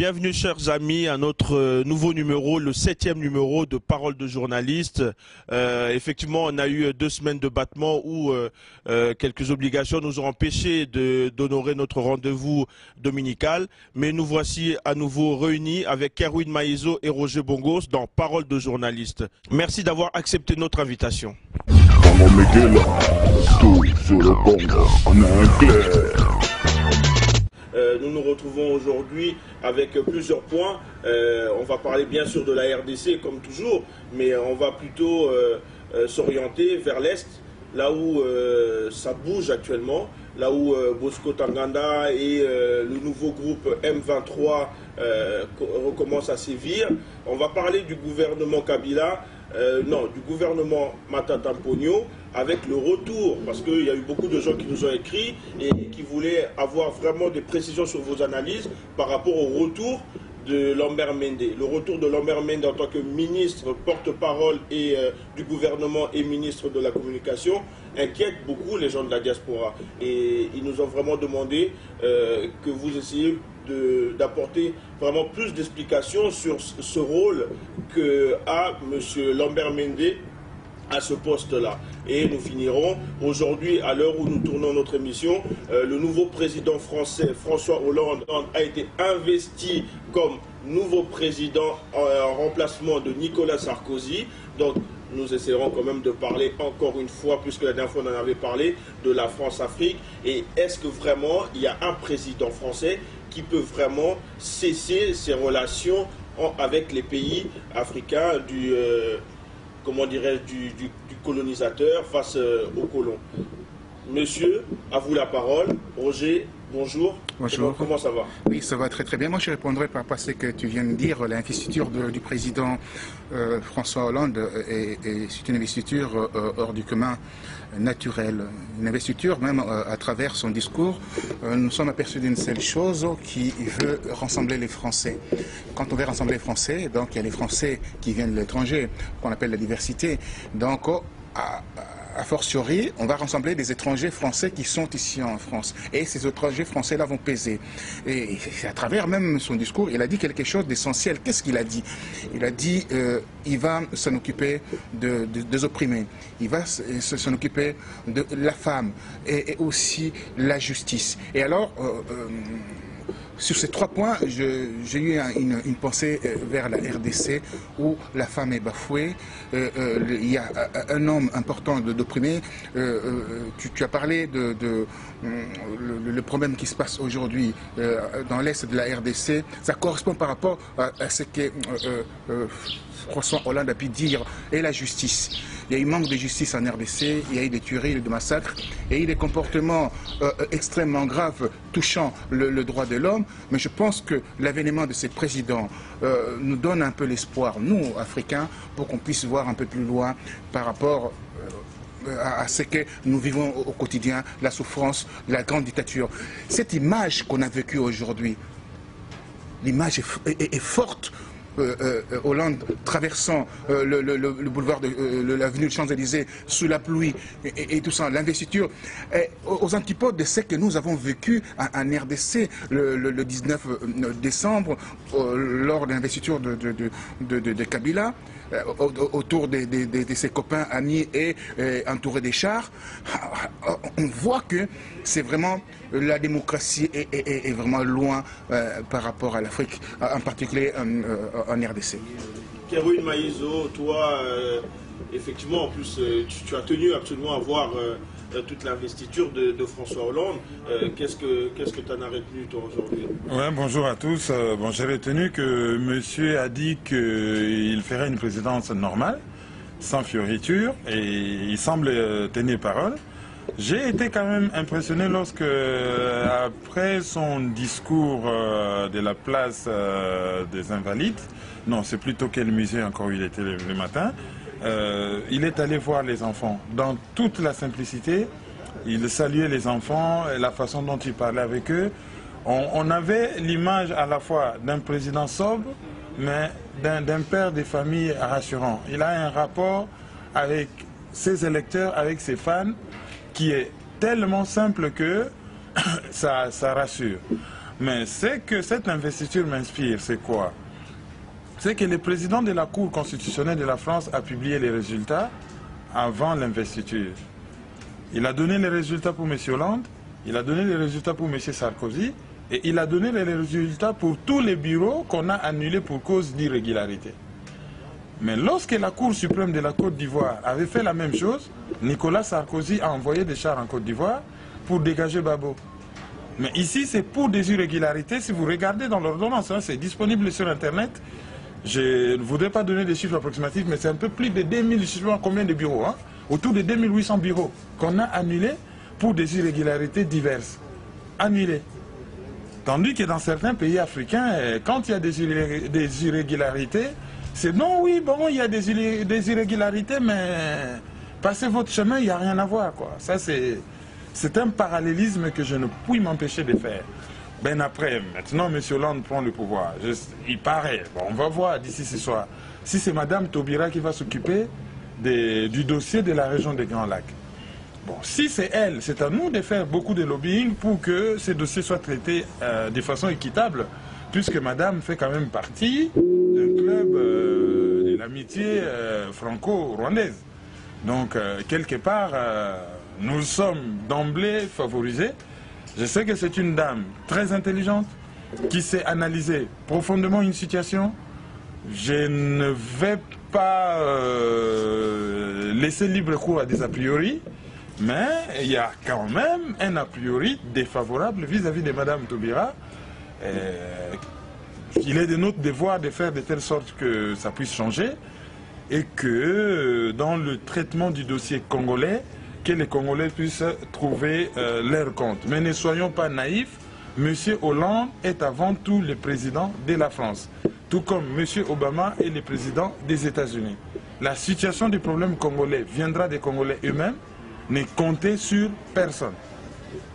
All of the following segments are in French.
Bienvenue chers amis à notre nouveau numéro, le 7e numéro de Parole de journaliste. Effectivement, on a eu 2 semaines de battement où quelques obligations nous ont empêchés d'honorer notre rendez-vous dominical. Mais nous voici à nouveau réunis avec Kerwin Maïzo et Roger Bongos dans Parole de journaliste. Merci d'avoir accepté notre invitation. Nous nous retrouvons aujourd'hui avec plusieurs points. On va parler bien sûr de la RDC comme toujours, mais on va plutôt s'orienter vers l'Est, là où ça bouge actuellement, là où Bosco Ntaganda et le nouveau groupe M23 recommencent à sévir. On va parler du gouvernement Kabila, du gouvernement Matata Ponyo, avec le retour, parce qu'il y a eu beaucoup de gens qui nous ont écrit et qui voulaient avoir vraiment des précisions sur vos analyses par rapport au retour de Lambert Mende. Le retour de Lambert Mende en tant que ministre, porte-parole et du gouvernement et ministre de la communication inquiète beaucoup les gens de la diaspora. Et ils nous ont vraiment demandé que vous essayiez d'apporter vraiment plus d'explications sur ce rôle que a M. Lambert Mende à ce poste-là. Et nous finirons aujourd'hui, à l'heure où nous tournons notre émission, le nouveau président français, François Hollande, a été investi comme nouveau président en remplacement de Nicolas Sarkozy. Donc nous essaierons quand même de parler encore une fois, puisque la dernière fois on en avait parlé, de la France-Afrique. Et est-ce que vraiment il y a un président français qui peut vraiment cesser ses relations avec les pays africains comment dirais-je, du colonisateur face aux colons. Monsieur, à vous la parole. Roger, bonjour. Bonjour. Comment ça va? Oui, ça va très très bien. Moi, je répondrai par rapport à ce que tu viens de dire. L'investiture du président François Hollande c'est une investiture hors du commun, naturelle. Une investiture, même à travers son discours, nous sommes aperçus d'une seule chose, qui veut rassembler les Français. Quand on veut rassembler les Français, donc il y a les Français qui viennent de l'étranger, qu'on appelle la diversité. Donc, a fortiori, on va rassembler des étrangers français qui sont ici en France. Et ces étrangers français-là vont peser. Et à travers même son discours, il a dit quelque chose d'essentiel. Qu'est-ce qu'il a dit? Il a dit il va s'en occuper des opprimés. Il va s'en occuper de la femme et aussi la justice. Et alors, sur ces 3 points, j'ai eu une pensée vers la RDC où la femme est bafouée, il y a un nombre important d'opprimés. Tu as parlé le problème qui se passe aujourd'hui dans l'Est de la RDC. Ça correspond par rapport à ce que François Hollande a pu dire, et la justice. Il y a eu manque de justice en RDC, il y a eu des tueries, des massacres, il y a eu des comportements extrêmement graves touchant le droit de l'homme. Mais je pense que l'avènement de ces présidents nous donne un peu l'espoir, nous, Africains, pour qu'on puisse voir un peu plus loin par rapport à ce que nous vivons au quotidien, la souffrance, la grande dictature. Cette image qu'on a vécue aujourd'hui, l'image est forte. Hollande traversant le boulevard de l'avenue de Champs-Élysées sous la pluie et tout ça, l'investiture aux antipodes de ce que nous avons vécu en RDC le 19 décembre lors de l'investiture de Kabila autour de ses copains, amis et entouré des chars. On voit que c'est vraiment la démocratie est vraiment loin par rapport à l'Afrique, en particulier en RDC. Kerwin Maïzo, toi, effectivement, en plus, tu as tenu absolument à voir toute l'investiture de François Hollande. Qu'est-ce que tu en as retenu, toi, aujourd'hui? Ouais, bonjour à tous. Bon, j'ai retenu que monsieur a dit qu'il ferait une présidence normale, sans fioriture, et il semble tenir parole. J'ai été quand même impressionné lorsque, après son discours de la place des Invalides, non, c'est plutôt quel musée encore il était le matin, il est allé voir les enfants dans toute la simplicité. Il saluait les enfants et la façon dont il parlait avec eux. On avait l'image à la fois d'un président sobre, mais d'un père de famille rassurant. Il a un rapport avec ses électeurs, avec ses fans, qui est tellement simple que ça rassure. Mais c'est que cette investiture m'inspire, c'est quoi? C'est que le président de la Cour constitutionnelle de la France a publié les résultats avant l'investiture. Il a donné les résultats pour M. Hollande, il a donné les résultats pour M. Sarkozy, et il a donné les résultats pour tous les bureaux qu'on a annulés pour cause d'irrégularité. Mais lorsque la Cour suprême de la Côte d'Ivoire avait fait la même chose, Nicolas Sarkozy a envoyé des chars en Côte d'Ivoire pour dégager Babo. Mais ici, c'est pour des irrégularités. Si vous regardez dans l'ordonnance, hein, c'est disponible sur Internet. Je ne voudrais pas donner des chiffres approximatifs, mais c'est un peu plus de 2000, je sais pas combien de bureaux, hein, autour de 2800 bureaux qu'on a annulés pour des irrégularités diverses. Annulés. Tandis que dans certains pays africains, quand il y a des irrégularités, c'est non, oui, bon, il y a des irrégularités, mais passez votre chemin, il n'y a rien à voir, quoi. Ça, c'est un parallélisme que je ne puis m'empêcher de faire. Ben après, maintenant, M. Hollande prend le pouvoir. Il paraît, bon, on va voir d'ici ce soir, si c'est Mme Taubira qui va s'occuper du dossier de la région des Grands Lacs. Bon, si c'est elle, c'est à nous de faire beaucoup de lobbying pour que ces dossiers soient traités de façon équitable, puisque Madame fait quand même partie d'un club de l'amitié franco-rwandaise. Donc, quelque part, nous sommes d'emblée favorisés. Je sais que c'est une dame très intelligente, qui sait analyser profondément une situation. Je ne vais pas laisser libre cours à des a priori, mais il y a quand même un a priori défavorable vis-à-vis de Mme Taubira. Il est de notre devoir de faire de telle sorte que ça puisse changer et que dans le traitement du dossier congolais, que les Congolais puissent trouver leur compte. Mais ne soyons pas naïfs, M. Hollande est avant tout le président de la France, tout comme M. Obama est le président des États-Unis. La situation des problèmes congolais viendra des Congolais eux-mêmes, ne comptez sur personne.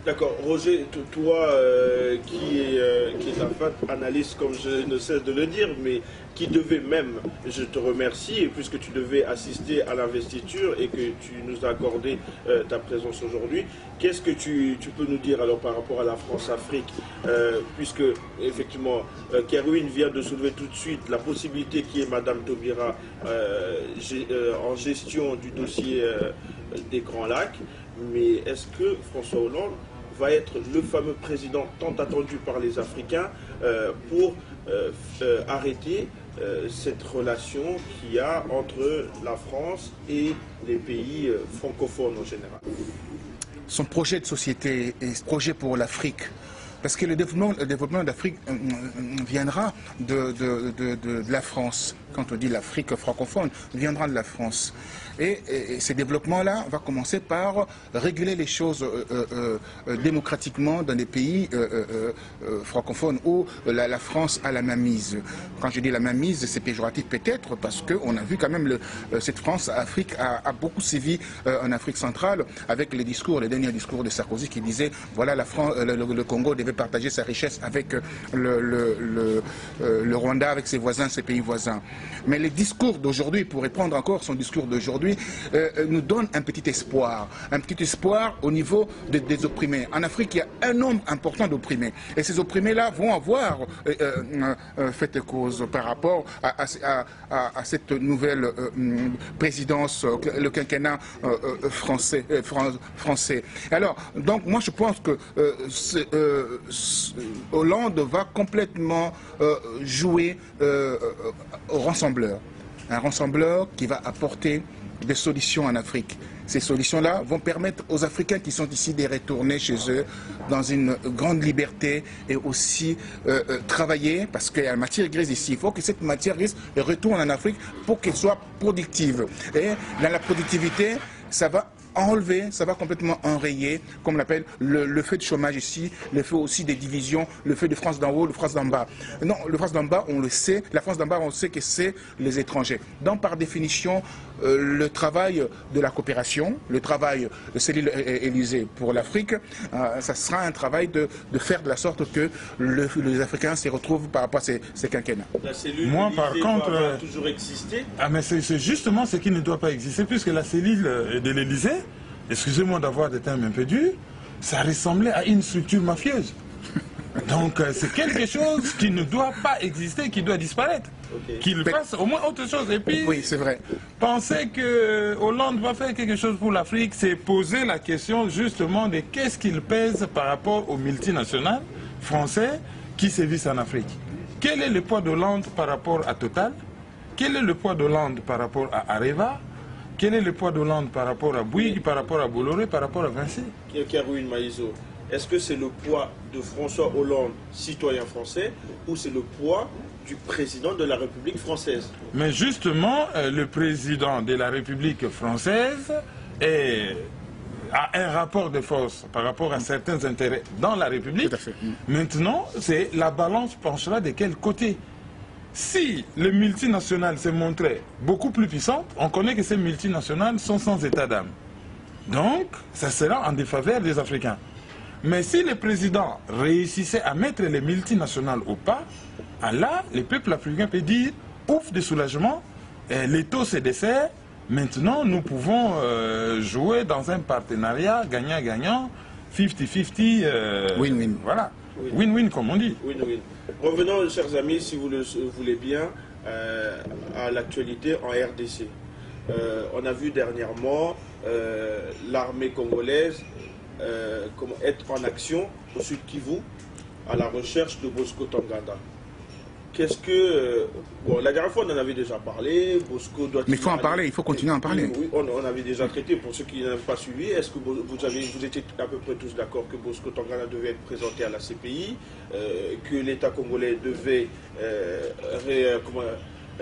D'accord. Roger, toi qui est un fin analyste, comme je ne cesse de le dire, mais qui devait même, je te remercie, puisque tu devais assister à l'investiture et que tu nous as accordé ta présence aujourd'hui. Qu'est-ce que tu peux nous dire alors par rapport à la France-Afrique, puisque effectivement Kerwin vient de soulever tout de suite la possibilité qu'il y ait Mme Taubira en gestion du dossier des Grands Lacs, mais est-ce que François Hollande va être le fameux président tant attendu par les Africains pour arrêter cette relation qu'il y a entre la France et les pays francophones en général? Son projet de société et ce projet pour l'Afrique, parce que le développement d'Afrique viendra de la France. Quand on dit l'Afrique francophone, viendra de la France. Et ce développement-là va commencer par réguler les choses démocratiquement dans des pays francophones où la France a la mainmise. Quand je dis la mainmise, c'est péjoratif peut-être parce qu'on a vu quand même cette France-Afrique a beaucoup sévi en Afrique centrale avec les derniers discours de Sarkozy qui disaient voilà le Congo devait partager sa richesse avec le Rwanda, avec ses voisins, ses pays voisins. Mais les discours d'aujourd'hui, pour reprendre encore son discours d'aujourd'hui, nous donnent un petit espoir au niveau des opprimés. En Afrique, il y a un nombre important d'opprimés. Et ces opprimés-là vont avoir fait cause par rapport à cette nouvelle présidence, le quinquennat français. Alors, donc moi je pense que Hollande va complètement jouer au rassembleur. Un rassembleur qui va apporter des solutions en Afrique. Ces solutions-là vont permettre aux Africains qui sont ici de retourner chez eux dans une grande liberté et aussi travailler, parce qu'il y a une matière grise ici. Il faut que cette matière grise retourne en Afrique pour qu'elle soit productive. Et dans la productivité, ça va enlever, ça va complètement enrayer, comme on l'appelle, le fait de chômage ici, le fait aussi des divisions, le fait de France d'en haut, de France d'en bas. Non, le France d'en bas, on le sait, la France d'en bas, on sait que c'est les étrangers. Donc, par définition, le travail de la coopération, le travail de Céline Élysée pour l'Afrique, ça sera un travail de faire de la sorte que les Africains se retrouvent par rapport à ces quinquennats. La cellule Moi, par contre, va toujours exister. Ah, mais c'est justement ce qui ne doit pas exister, puisque la cellule de l'Élysée, excusez-moi d'avoir des termes un peu durs, ça ressemblait à une structure mafieuse. Donc c'est quelque chose qui ne doit pas exister, qui doit disparaître. Okay. Qu'il fasse au moins autre chose. Et puis, oui, c'est vrai. Penser que Hollande va faire quelque chose pour l'Afrique, c'est poser la question justement de qu'est-ce qu'il pèse par rapport aux multinationales français qui sévissent en Afrique. Quel est le poids d'Hollande par rapport à Total? Quel est le poids d'Hollande par rapport à Areva? Quel est le poids d'Hollande par rapport à Bouygues, par rapport à Bolloré, par rapport à Vinci? Kérouine Maïso, est-ce que c'est le poids de François Hollande, citoyen français, ou c'est le poids du président de la République française? Mais justement, le président de la République française a un rapport de force par rapport à certains intérêts dans la République. Tout à fait. Maintenant, c'est la balance penchera de quel côté? Si les multinationales se montraient beaucoup plus puissantes, on connaît que ces multinationales sont sans état d'âme. Donc, ça sera en défaveur des Africains. Mais si le président réussissait à mettre les multinationales au pas, là, le peuple africain peut dire, ouf de soulagement, les taux se desserrent, maintenant nous pouvons jouer dans un partenariat gagnant-gagnant, 50-50, win-win. Voilà, win-win comme on dit. Win-win. Revenons, chers amis, si vous le voulez bien, à l'actualité en RDC. On a vu dernièrement l'armée congolaise être en action au Sud Kivu à la recherche de Bosco Ntaganda. Qu'est-ce que... bon, la dernière fois, on en avait déjà parlé. Bosco doit... Mais il faut en parler, il faut continuer à en parler. Oui, on avait déjà traité. Pour ceux qui n'ont pas suivi, est-ce que vous étiez à peu près tous d'accord que Bosco Ntaganda devait être présenté à la CPI, que l'État congolais devait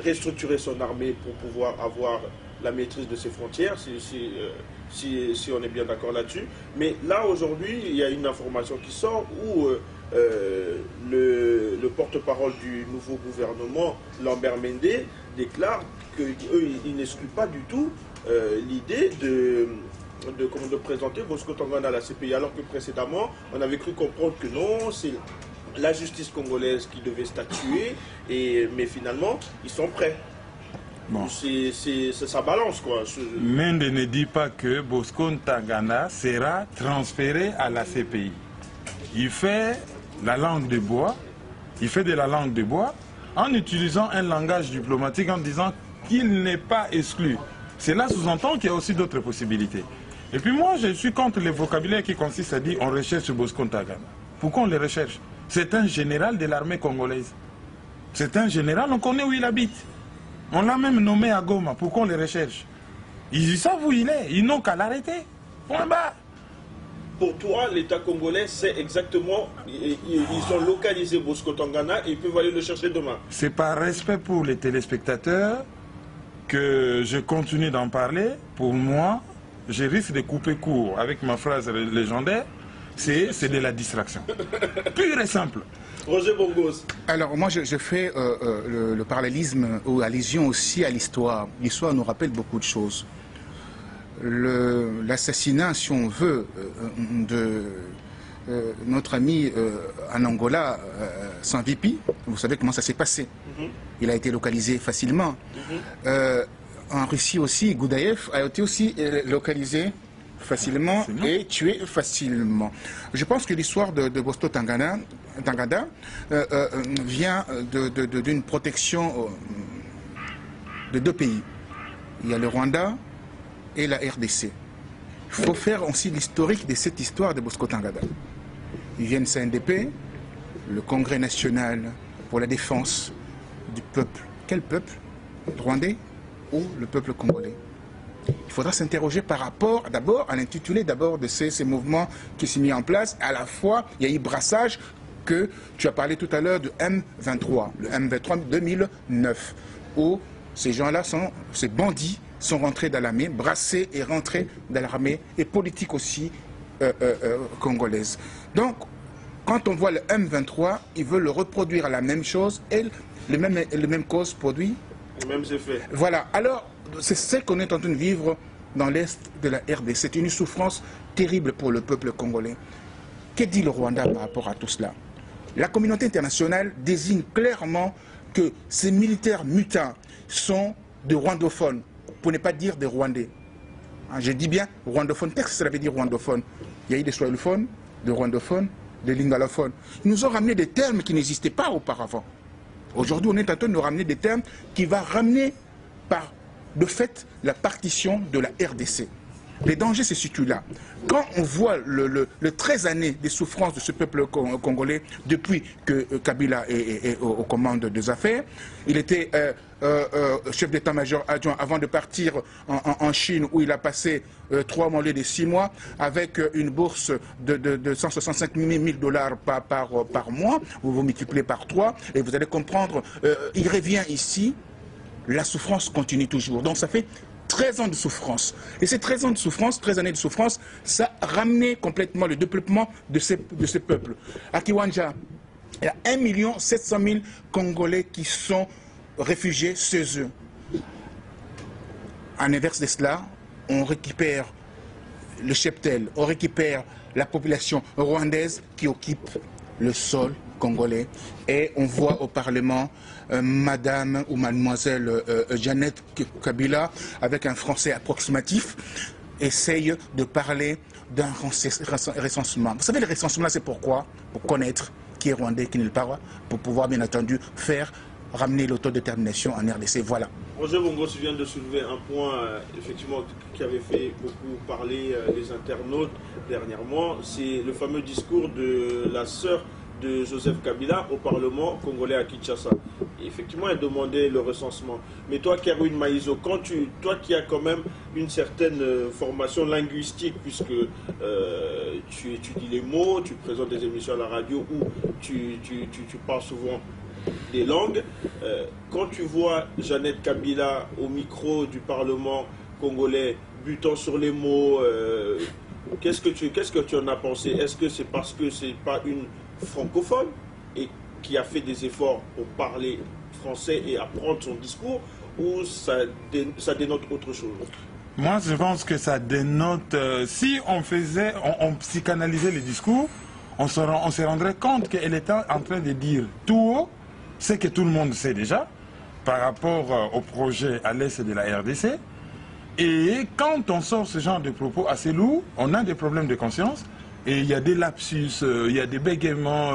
restructurer son armée pour pouvoir avoir la maîtrise de ses frontières, si on est bien d'accord là-dessus. Mais là, aujourd'hui, il y a une information qui sort où le porte-parole du nouveau gouvernement, Lambert Mende, déclare qu'il n'exclut pas du tout l'idée de présenter Bosco Ntaganda à la CPI, alors que précédemment, on avait cru comprendre que non, c'est la justice congolaise qui devait statuer, mais finalement, ils sont prêts. Bon. Ça balance, quoi. Mende ne dit pas que Bosco Ntaganda sera transféré à la CPI. Il fait la langue de bois, il fait de la langue de bois en utilisant un langage diplomatique en disant qu'il n'est pas exclu. Cela sous-entend qu'il y a aussi d'autres possibilités. Et puis moi, je suis contre le vocabulaire qui consiste à dire on recherche Bosco Ntaganda. Pourquoi on le recherche? C'est un général de l'armée congolaise. C'est un général, on connaît où il habite. On l'a même nommé à Goma. Pourquoi on le recherche? Ils savent où il est. Ils n'ont qu'à l'arrêter. Point barre. Pour toi, l'État congolais sait exactement, ils ont localisé Bosco Ntaganda et ils peuvent aller le chercher demain. C'est par respect pour les téléspectateurs que je continue d'en parler. Pour moi, je risque de couper court avec ma phrase légendaire. C'est de la distraction. Pure et simple. Roger Bongos. Alors moi je fais le parallélisme ou allusion aussi à l'histoire. L'histoire nous rappelle beaucoup de choses. L'assassinat, si on veut, de notre ami en Angola, Savimbi, vous savez comment ça s'est passé. Il a été localisé facilement. En Russie aussi, Goudaïev a été aussi localisé facilement et tué facilement. Je pense que l'histoire de Bosco Ntaganda vient d'une protection de deux pays. Il y a le Rwanda et la RDC. Il faut faire aussi l'historique de cette histoire de Bosco Ntaganda. Ils viennent CNDP, le Congrès national pour la défense du peuple. Quel peuple? Rwandais ou le peuple congolais? Il faudra s'interroger par rapport d'abord à l'intitulé de ces mouvements qui s'est mis en place. À la fois, il y a eu brassage que tu as parlé tout à l'heure du M23, le M23 2009, où ces gens-là, ces bandits, sont rentrés dans l'armée, brassés et rentrés dans l'armée, et politique aussi congolaise. Donc, quand on voit le M23, ils veulent le reproduire à la même chose, et le même cause produit. Les mêmes effets. Voilà. Alors, c'est ce qu'on est en train de vivre dans l'Est de la RDC. C'est une souffrance terrible pour le peuple congolais. Que dit le Rwanda par rapport à tout cela? La communauté internationale désigne clairement que ces militaires mutins sont de rwandophones, pour ne pas dire des Rwandais. Je dis bien rwandophone, qu'est-ce que ça veut dire rwandophone? Il y a eu des swahilophones, des rwandophones des lingalophones. Ils nous ont ramené des termes qui n'existaient pas auparavant. Aujourd'hui, on est en train de nous ramener des termes qui vont ramener par de fait la partition de la RDC. Les dangers se situent là. Quand on voit le 13 années des souffrances de ce peuple congolais depuis que Kabila est aux commandes des affaires, il était chef d'état-major adjoint avant de partir en Chine où il a passé 3 mois au lieu de 6 mois avec une bourse de 165 000 $ par mois. Vous multipliez par 3 et vous allez comprendre, il revient ici, la souffrance continue toujours. Donc ça fait 13 ans de souffrance. Et ces 13 ans de souffrance, 13 années de souffrance, ça a ramené complètement le développement de ces peuples. À Kiwanja, il y a 1 700 000 Congolais qui sont réfugiés chez eux. En inverse de cela, on récupère le cheptel, on récupère la population rwandaise qui occupe le sol congolais. Et on voit au Parlement Madame ou Mademoiselle Jeannette Kabila, avec un français approximatif, essaye de parler d'un recensement. Vous savez, le recensement, c'est pourquoi? Pour connaître qui est rwandais, qui ne le parle pas, pour pouvoir, bien entendu, ramener l'autodétermination en RDC. Voilà. Roger Bongos vient de soulever un point, effectivement, qui avait fait beaucoup parler les internautes dernièrement. C'est le fameux discours de la sœur de Joseph Kabila au Parlement congolais à Kinshasa. Et effectivement, elle demandait le recensement. Mais toi, Kerwin Maïzo, toi qui as quand même une certaine formation linguistique, puisque tu étudies les mots, tu présentes des émissions à la radio où tu parles souvent des langues, quand tu vois Jeannette Kabila au micro du Parlement congolais butant sur les mots, qu'est-ce que tu en as pensé? Est-ce que c'est parce que c'est pas une francophone et qui a fait des efforts pour parler français et apprendre son discours, ou ça dénote autre chose? Moi, je pense que ça dénote... si on psychanalysait les discours, on se rendrait compte qu'elle était en train de dire tout haut ce que tout le monde sait déjà par rapport au projet à l'est de la RDC. Et quand on sort ce genre de propos assez lourds, on a des problèmes de conscience. Et il y a des lapsus, il y a des bégaiements.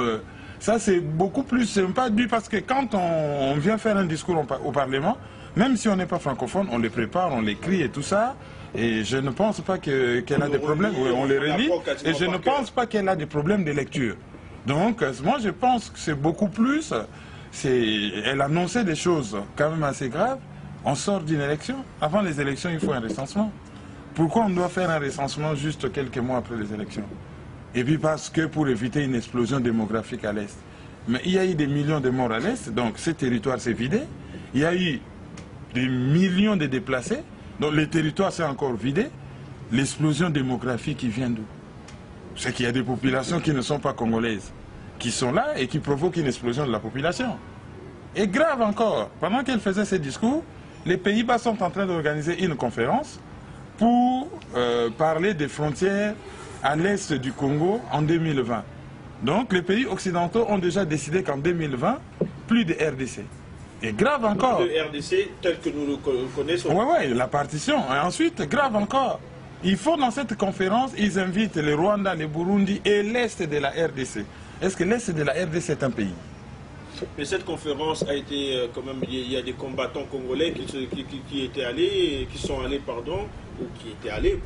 Ça, c'est beaucoup plus... C'est pas dû parce que quand on vient faire un discours au Parlement, même si on n'est pas francophone, on les prépare, on l'écrit et tout ça. Et je ne pense pas qu'elle a des problèmes. Oui, on les relit. Et je ne pense pas qu'elle a des problèmes de lecture. Donc, moi, je pense que c'est beaucoup plus... Elle annonçait des choses quand même assez graves. On sort d'une élection. Avant les élections, il faut un recensement. Pourquoi on doit faire un recensement juste quelques mois après les élections? Et puis parce que pour éviter une explosion démographique à l'Est. Mais il y a eu des millions de morts à l'Est, donc ce territoire s'est vidé. Il y a eu des millions de déplacés, donc le territoire s'est encore vidé. L'explosion démographique qui vient d'où? C'est qu'il y a des populations qui ne sont pas congolaises, qui sont là et qui provoquent une explosion de la population. Et grave encore, pendant qu'elle faisait ses discours, les Pays-Bas sont en train d'organiser une conférence pour parler des frontières à l'est du Congo en 2020. Donc les pays occidentaux ont déjà décidé qu'en 2020, plus de RDC. Et grave encore. Plus de RDC tel que nous le connaissons. Oui, la partition. Et ensuite, grave encore. Il faut dans cette conférence, ils invitent le Rwanda, le Burundi et l'est de la RDC. Est-ce que l'est de la RDC est un pays? Mais cette conférence a été quand même, il y a des combattants congolais qui étaient allés, qui sont allés, pardon, ou qui étaient allés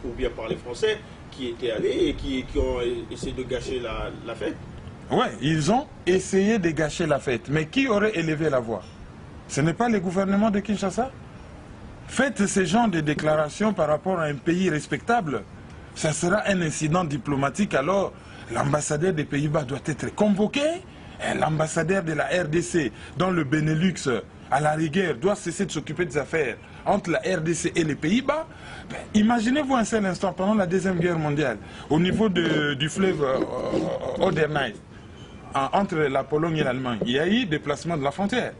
pour bien parler français, qui étaient allés et qui ont essayé de gâcher la fête. Oui, ils ont essayé de gâcher la fête. Mais qui aurait élevé la voix? Ce n'est pas le gouvernement de Kinshasa? Faites ce genre de déclarations par rapport à un pays respectable. Ça sera un incident diplomatique, alors l'ambassadeur des Pays-Bas doit être convoqué. L'ambassadeur de la RDC dans le Benelux, à la rigueur, doit cesser de s'occuper des affaires entre la RDC et les Pays-Bas. Imaginez-vous un seul instant, pendant la Deuxième Guerre mondiale, au niveau du fleuve Oder-Neisse, entre la Pologne et l'Allemagne, il y a eu déplacement de la frontière.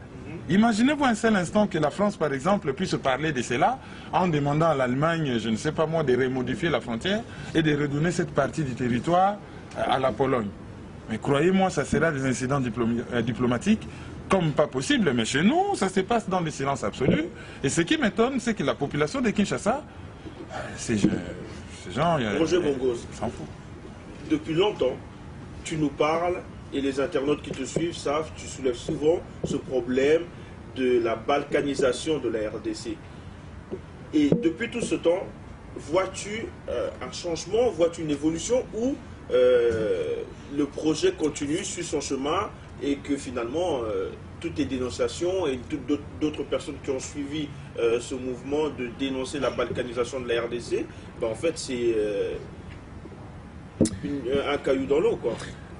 Imaginez-vous un seul instant que la France, par exemple, puisse parler de cela en demandant à l'Allemagne, je ne sais pas moi, de remodifier la frontière et de redonner cette partie du territoire à la Pologne. Mais croyez-moi, ça sera des incidents diplomatiques comme pas possible. Mais chez nous, ça se passe dans le silence absolu. Et ce qui m'étonne, c'est que la population de Kinshasa, ces gens, Roger Bongos, s'en fout. depuis longtemps, tu nous parles, et les internautes qui te suivent savent, tu soulèves souvent ce problème de la balkanisation de la RDC. Et depuis tout ce temps, vois-tu un changement, vois-tu une évolution où le projet continue, suit son chemin et que finalement toutes les dénonciations et toutes d'autres personnes qui ont suivi ce mouvement de dénoncer la balkanisation de la RDC, ben en fait c'est un caillou dans l'eau, quoi.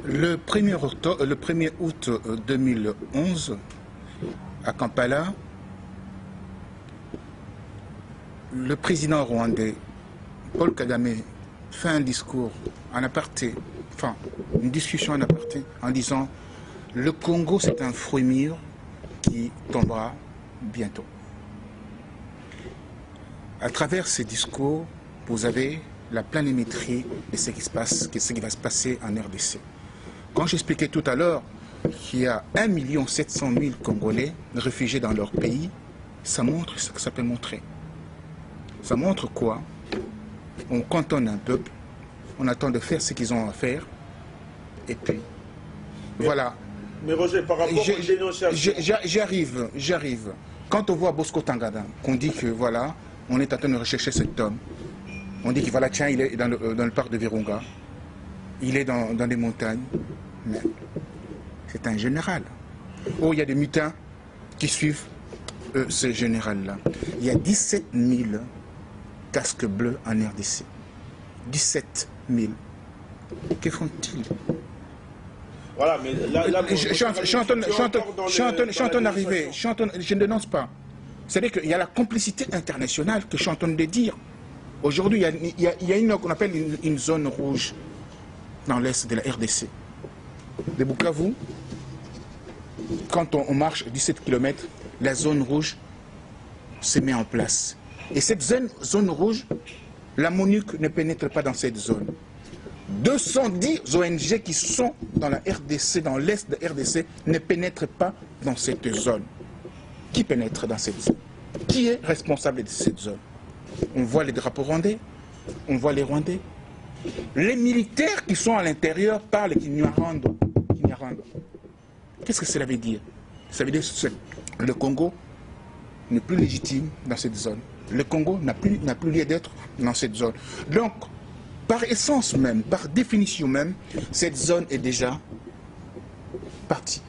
Le 1er août 2011, à Kampala, le président rwandais, Paul Kagame, fait un discours en aparté, enfin, une discussion en aparté, en disant « Le Congo, c'est un fruit mûr qui tombera bientôt ». À travers ces discours, vous avez la planimétrie de ce qui se passe, de ce qui va se passer en RDC. Quand j'expliquais tout à l'heure qu'il y a 1 700 000 Congolais réfugiés dans leur pays, ça montre ce que ça peut montrer. Ça montre quoi? On cantonne un peuple, on attend de faire ce qu'ils ont à faire, et puis, voilà. Mais Roger, par rapport aux dénonciations... J'arrive. Quand on voit Bosco Tangada, qu'on dit que voilà, on est en train de rechercher cet homme, on dit que voilà, tiens, il est dans le parc de Virunga, il est dans des montagnes, mais c'est un général. Oh, il y a des mutins qui suivent ce général-là. Il y a 17 000 casques bleus en RDC. 17 000. Que font-ils? Voilà, mais là je ne dénonce pas. C'est-à-dire qu'il y a la complicité internationale que je suis en train de dire. Aujourd'hui, il y a une qu'on appelle une zone rouge dans l'est de la RDC. De Bukavu, quand on marche 17 km, la zone rouge se met en place. Et cette zone rouge, la MONUC ne pénètre pas dans cette zone. 210 ONG qui sont dans la RDC, dans l'est de la RDC, ne pénètrent pas dans cette zone. Qui pénètre dans cette zone? Qui est responsable de cette zone? On voit les drapeaux rwandais, on voit les Rwandais. Les militaires qui sont à l'intérieur parlent Kinyarwanda. Qu'est-ce que cela veut dire? Ça veut dire que le Congo n'est plus légitime dans cette zone. Le Congo n'a plus lieu d'être dans cette zone. Donc, par essence même, par définition même, cette zone est déjà partie.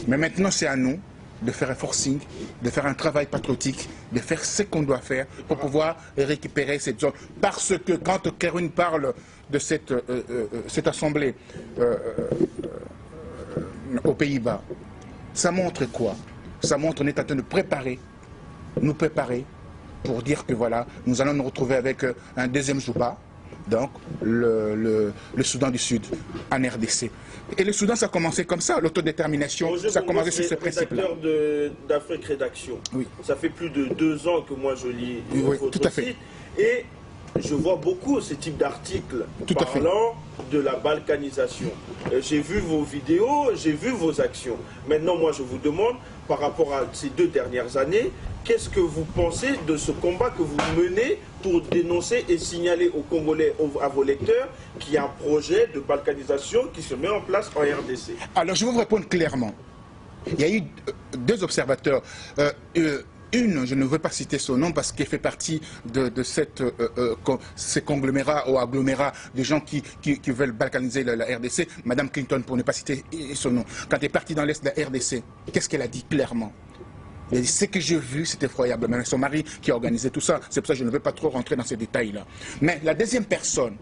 Mais maintenant, c'est à nous de faire un forcing, de faire un travail patriotique, de faire ce qu'on doit faire pour pouvoir récupérer cette zone. Parce que quand Kerwin parle de cette assemblée aux Pays-Bas, ça montre quoi? Ça montre qu'on est en train de nous préparer pour dire que voilà, nous allons nous retrouver avec un deuxième Jouba, donc le Soudan du Sud en RDC. Et le Soudan, ça a commencé comme ça, l'autodétermination, ça a commencé sur ce principe-là. Rédacteur d'Afrique Rédaction, oui. Ça fait plus de 2 ans que moi je lis votre site, et je vois beaucoup ce type d'articles parlant de la balkanisation. J'ai vu vos vidéos, j'ai vu vos actions. Maintenant, moi, je vous demande, par rapport à ces 2 dernières années, qu'est-ce que vous pensez de ce combat que vous menez pour dénoncer et signaler aux Congolais, à vos lecteurs, qu'il y a un projet de balkanisation qui se met en place en RDC? Alors, je vais vous répondre clairement. Il y a eu 2 observateurs. Une, je ne veux pas citer son nom parce qu'elle fait partie de ces conglomérats ou agglomérats de gens qui veulent balkaniser la RDC, Madame Clinton, pour ne pas citer son nom. Quand elle est partie dans l'Est de la RDC, qu'est-ce qu'elle a dit clairement? Elle a dit, ce que j'ai vu, c'est effroyable. Même son mari qui a organisé tout ça, c'est pour ça que je ne veux pas trop rentrer dans ces détails-là. Mais la deuxième personne,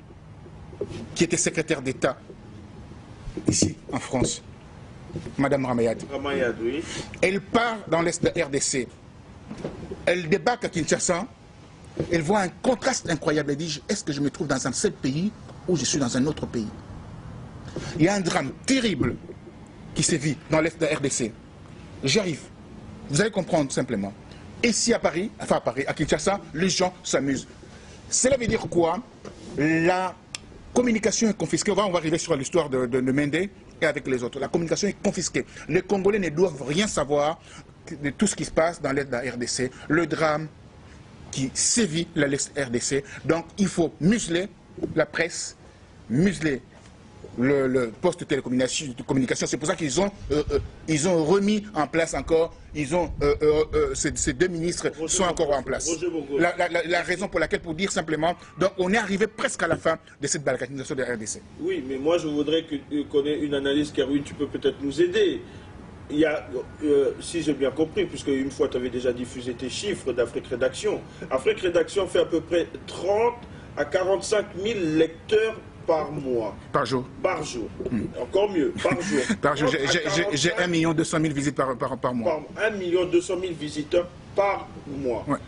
qui était secrétaire d'État, ici, en France, Madame Ramayad, oui. Elle part dans l'Est de la RDC. Elle débarque à Kinshasa, elle voit un contraste incroyable. Elle dit, est-ce que je me trouve dans un seul pays ou je suis dans un autre pays? Il y a un drame terrible qui se vit dans l'Est de la RDC. J'arrive. Vous allez comprendre simplement. Ici à Paris, enfin à Kinshasa, les gens s'amusent. Cela veut dire quoi? La communication est confisquée. On va arriver sur l'histoire de Mende et avec les autres. La communication est confisquée. Les Congolais ne doivent rien savoir de tout ce qui se passe dans l'est de la RDC, le drame qui sévit la RDC. Donc il faut museler la presse, museler le poste de télécommunication. C'est pour ça qu'ils ont, remis en place encore, ces deux ministres sont encore en place. La raison pour laquelle, pour dire simplement, donc on est arrivé presque à la fin de cette balkanisation de la RDC. Oui, mais moi je voudrais qu'on ait une analyse, Kerwin, tu peux peut-être nous aider. Il y a, si j'ai bien compris, puisque une fois tu avais déjà diffusé tes chiffres d'Afrique Rédaction, Afrique Rédaction fait à peu près 30 à 45 000 lecteurs par mois. Par jour. Par jour. Encore mieux, par jour. Par jour, j'ai 1 200 000 visites par mois. 1 200 000 visiteurs par mois. Ouais.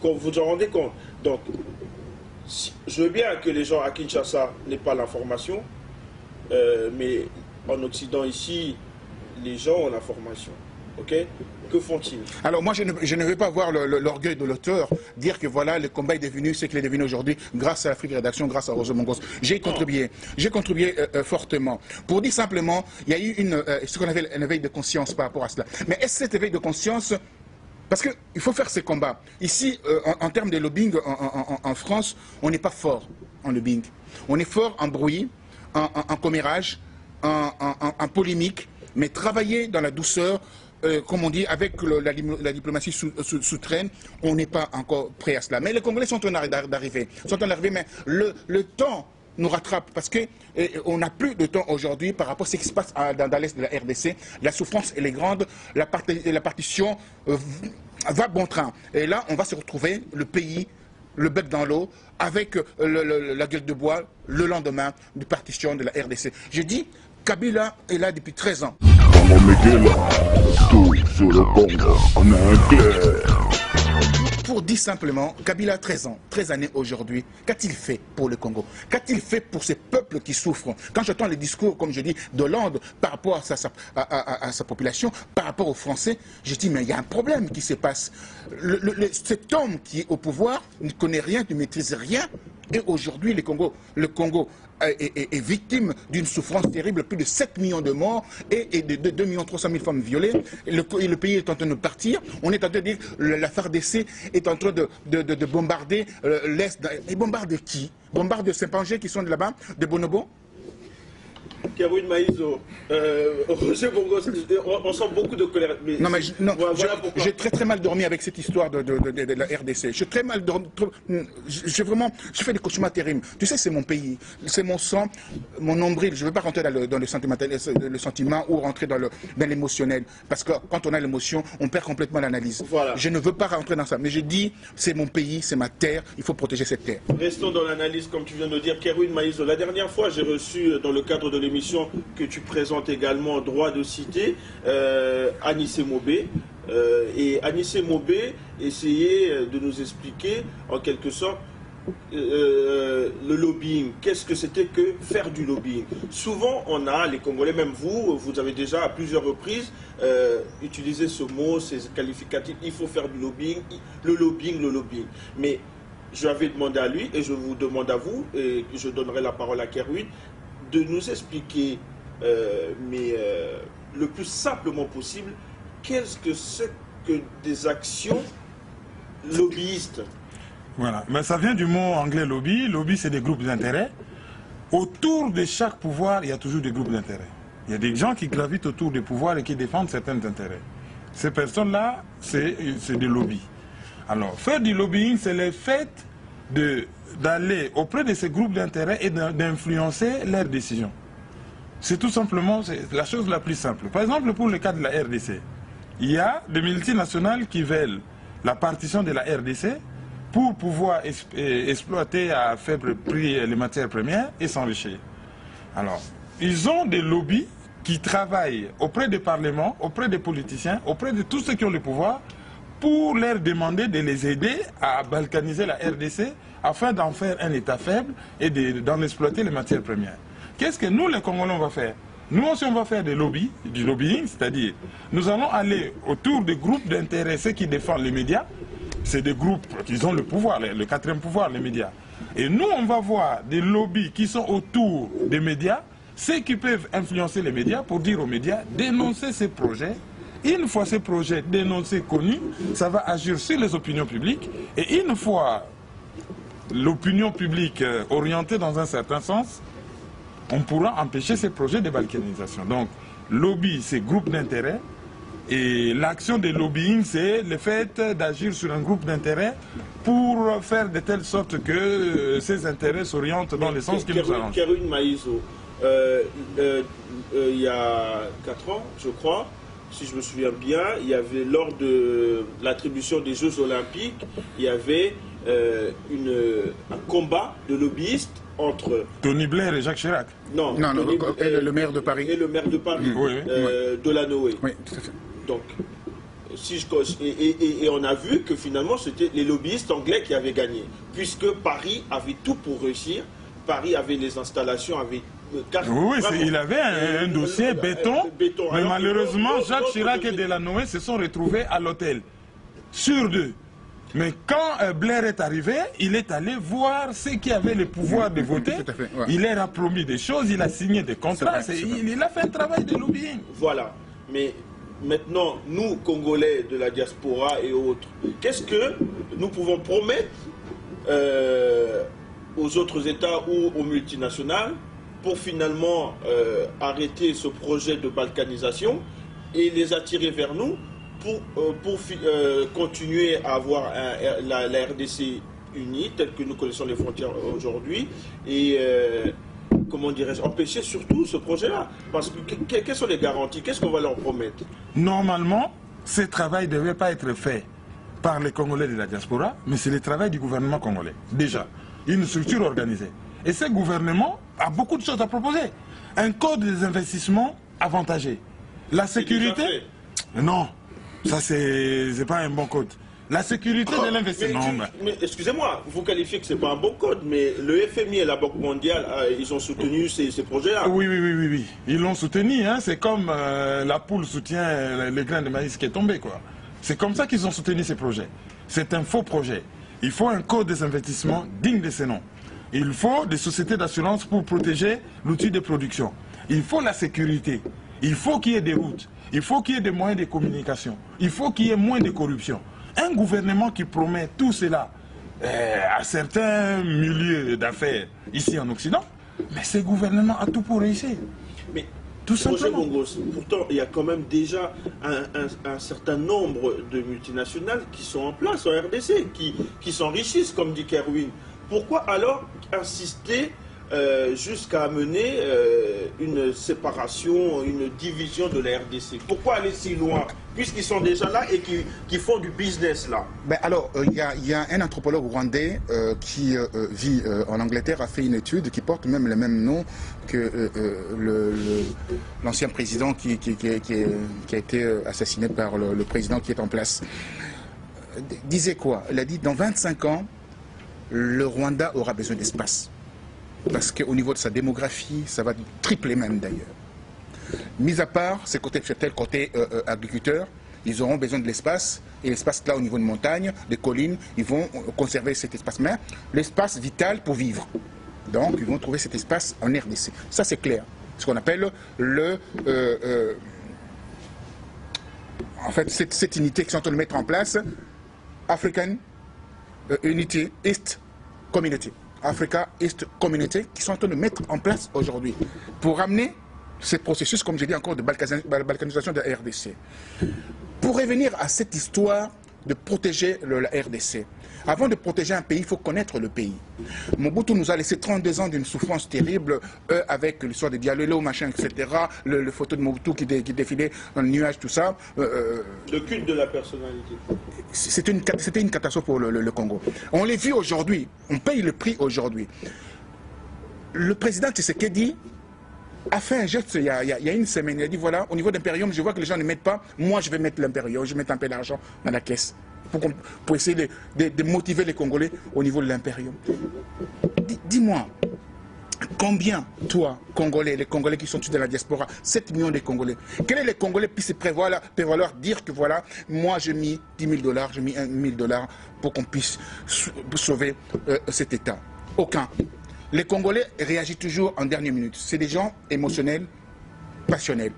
Vous vous en rendez compte? Donc, je veux bien que les gens à Kinshasa n'aient pas l'information, mais en Occident ici, les gens ont l'information. Ok? Que font-ils? Alors moi, je ne vais pas voir l'orgueil de l'auteur, dire que voilà, le combat est devenu ce qu'il est devenu aujourd'hui grâce à l'Afrique Rédaction, grâce à Roger Mongos. J'ai contribué fortement. Pour dire simplement, il y a eu ce qu'on appelle un éveil de conscience par rapport à cela. Mais est-ce cet éveil de conscience... Parce qu'il faut faire ces combats. Ici, en termes de lobbying en France, on n'est pas fort en lobbying. On est fort en bruit, en commérage, en polémique, mais travailler dans la douceur, comme on dit, avec la diplomatie souterraine, on n'est pas encore prêt à cela. Mais les Congolais sont en train d'arriver, mais le temps nous rattrape parce qu'on n'a plus de temps aujourd'hui par rapport à ce qui se passe dans l'est de la RDC. La souffrance, elle est grande, la partition va bon train. Et là, on va se retrouver, le pays, le bec dans l'eau, avec la gueule de bois, le lendemain de partition de la RDC. Je dis, Kabila est là depuis 13 ans. Pour dire simplement, Kabila a 13 ans, 13 années aujourd'hui. Qu'a-t-il fait pour le Congo? Qu'a-t-il fait pour ces peuples qui souffrent? Quand j'entends les discours, comme je dis, d'Hollande par rapport à sa population, par rapport aux Français, je dis, mais il y a un problème qui se passe. Cet homme qui est au pouvoir ne connaît rien, ne maîtrise rien. Et aujourd'hui, le Congo est victime d'une souffrance terrible, plus de 7 millions de morts et de 2 300 000 femmes violées. Et le pays est en train de partir. On est en train de dire que la FARDC est en train de bombarder l'Est. Et bombarde qui? Bombarde de Saint-Pangé qui sont de là-bas, de Bonobo? Kerwin Maïso, Roger Mongos, on sent beaucoup de colère. Mais non, mais voilà j'ai très mal dormi avec cette histoire de la RDC. J'ai très mal dormi. Je fais des cauchemars terribles. Tu sais, c'est mon pays, c'est mon sang, mon nombril. Je ne veux pas rentrer dans le sentiment ou rentrer dans l'émotionnel. Parce que quand on a l'émotion, on perd complètement l'analyse. Voilà. Je ne veux pas rentrer dans ça. Mais je dis, c'est mon pays, c'est ma terre, il faut protéger cette terre. Restons dans l'analyse, comme tu viens de dire, Kerwin Maïso. La dernière fois, j'ai reçu, dans le cadre de l'émission que tu présentes également, Droit de citer, Anissé Mobé. Et Anissé Mobé essayait de nous expliquer, en quelque sorte, le lobbying. Qu'est-ce que c'était que faire du lobbying? Souvent, on a, les Congolais, même vous avez déjà à plusieurs reprises utilisé ce mot, ces qualificatifs, il faut faire du lobbying, le lobbying. Mais je l'avais demandé à lui, et je vous demande à vous, et je donnerai la parole à Kerwin, de nous expliquer, le plus simplement possible, qu'est-ce que c'est que des actions lobbyistes? Voilà, mais ça vient du mot anglais lobby. Lobby, c'est des groupes d'intérêt. Autour de chaque pouvoir, il y a toujours des groupes d'intérêt. Il y a des gens qui gravitent autour des pouvoirs et qui défendent certains intérêts. Ces personnes-là, c'est des lobbies. Alors, faire du lobbying, c'est le fait d'aller auprès de ces groupes d'intérêt et d'influencer leurs décisions. C'est tout simplement la chose la plus simple. Par exemple, pour le cas de la RDC, il y a des multinationales qui veulent la partition de la RDC pour pouvoir exploiter à faible prix les matières premières et s'enrichir. Alors, ils ont des lobbies qui travaillent auprès des parlements, auprès des politiciens, auprès de tous ceux qui ont le pouvoir, pour leur demander de les aider à balkaniser la RDC afin d'en faire un État faible et d'en exploiter les matières premières. Qu'est-ce que nous, les Congolais, on va faire? Nous aussi, on va faire du lobbying, c'est-à-dire nous allons aller autour des groupes d'intérêt, ceux qui défendent les médias. C'est des groupes qui ont le pouvoir, le quatrième pouvoir, les médias. Et nous, on va voir des lobbies qui sont autour des médias, ceux qui peuvent influencer les médias pour dire aux médias, dénoncer ces projets. Une fois ces projets dénoncés, connus, ça va agir sur les opinions publiques. Et une fois l'opinion publique orientée dans un certain sens, on pourra empêcher ces projets de balkanisation. Donc, lobby, c'est groupe d'intérêt. Et l'action de lobbying, c'est le fait d'agir sur un groupe d'intérêt pour faire de telle sorte que ces intérêts s'orientent dans le sens qui nous arrange. Kerwin Maïso, il y un 4 ans, je crois, si je me souviens bien, il y avait lors de l'attribution des Jeux Olympiques, il y avait un combat de lobbyistes entre Tony Blair et Jacques Chirac. Non, et le maire de Paris. Et le maire de Paris, Delanoë. Oui, tout à fait. Donc, et on a vu que finalement c'était les lobbyistes anglais qui avaient gagné, puisque Paris avait tout pour réussir. Paris avait les installations, avait il avait un dossier béton, mais alors, malheureusement Jacques Chirac et Delanoë se sont retrouvés à l'hôtel, sur 2. Mais quand Blair est arrivé, il est allé voir ceux qui avaient le pouvoir de voter. Il leur a promis des choses, il a signé des contrats, il a fait un travail de lobbying. Voilà, mais maintenant, nous, Congolais de la diaspora et autres, qu'est-ce que nous pouvons promettre aux autres États ou aux multinationales pour finalement arrêter ce projet de balkanisation et les attirer vers nous pour continuer à avoir la RDC unie, telle que nous connaissons les frontières aujourd'hui, et comment dirais-je, empêcher surtout ce projet-là. Parce que quelles sont les garanties? Qu'est-ce qu'on va leur promettre? Normalement, ce travail ne devait pas être fait par les Congolais de la diaspora, mais c'est le travail du gouvernement congolais. Déjà, une structure organisée. Et ce gouvernement a beaucoup de choses à proposer. Un code des investissements avantagé. La sécurité... Non, ça c'est pas un bon code. La sécurité de l'investissement. Mais excusez-moi, vous qualifiez que ce n'est pas un bon code, mais le FMI et la Banque mondiale, ils ont soutenu ces projets-là. Oui. Ils l'ont soutenu, hein. C'est comme la poule soutient le grain de maïs qui est tombé, quoi. C'est comme ça qu'ils ont soutenu ces projets. C'est un faux projet. Il faut un code des investissements digne de ce nom. Il faut des sociétés d'assurance pour protéger l'outil de production. Il faut la sécurité. Il faut qu'il y ait des routes. Il faut qu'il y ait des moyens de communication. Il faut qu'il y ait moins de corruption. Un gouvernement qui promet tout cela à certains milieux d'affaires ici en Occident, mais ce gouvernement a tout pour réussir. Mais tout simplement. Pourtant, il y a quand même déjà un certain nombre de multinationales qui sont en place en RDC, qui s'enrichissent, comme dit Kerwin. Pourquoi alors insister jusqu'à amener une séparation, une division de la RDC? Pourquoi aller si loin, puisqu'ils sont déjà là et qui font du business là? Ben alors, il y a un anthropologue rwandais qui vit en Angleterre, a fait une étude qui porte même le même nom que l'ancien président qui a été assassiné par le président qui est en place. Disait quoi? Il a dit, dans 25 ans, le Rwanda aura besoin d'espace. Parce qu'au niveau de sa démographie, ça va tripler même d'ailleurs. Mis à part ces côtés tel côté agriculteurs, ils auront besoin de l'espace. Et l'espace là au niveau de montagne, des collines, ils vont conserver cet espace. Mais l'espace vital pour vivre. Donc ils vont trouver cet espace en RDC. Ça c'est clair. Ce qu'on appelle en fait cette unité qu'ils sont en train de mettre en place, African Unity East Community. Africa East Community, qui sont en train de mettre en place aujourd'hui pour amener ce processus, comme je dis encore, de balkanisation de la RDC. Pour revenir à cette histoire de protéger la RDC, avant de protéger un pays, il faut connaître le pays. Mobutu nous a laissé 32 ans d'une souffrance terrible, avec l'histoire des Diallo, machin, etc., le photo de Mobutu qui défilait dans le nuage, tout ça. Le culte de la personnalité. C'était une catastrophe pour le Congo. On l'a vu aujourd'hui, on paye le prix aujourd'hui. Le président Tshisekedi a fait un geste il y a une semaine. Il a dit voilà, au niveau d'Imperium, je vois que les gens ne mettent pas, moi je vais mettre l'Imperium, je vais mettre un peu d'argent dans la caisse pour essayer de motiver les Congolais au niveau de l'Imperium. Dis-moi, combien, toi, Congolais, les Congolais qui sont tous dans la diaspora, 7 millions de Congolais, quels est les Congolais puissent prévaloir dire que voilà, moi j'ai mis 10 000 $, j'ai mis 1 000 $ pour qu'on puisse sauver cet État? Aucun. Les Congolais réagissent toujours en dernière minute. C'est des gens émotionnels, passionnels.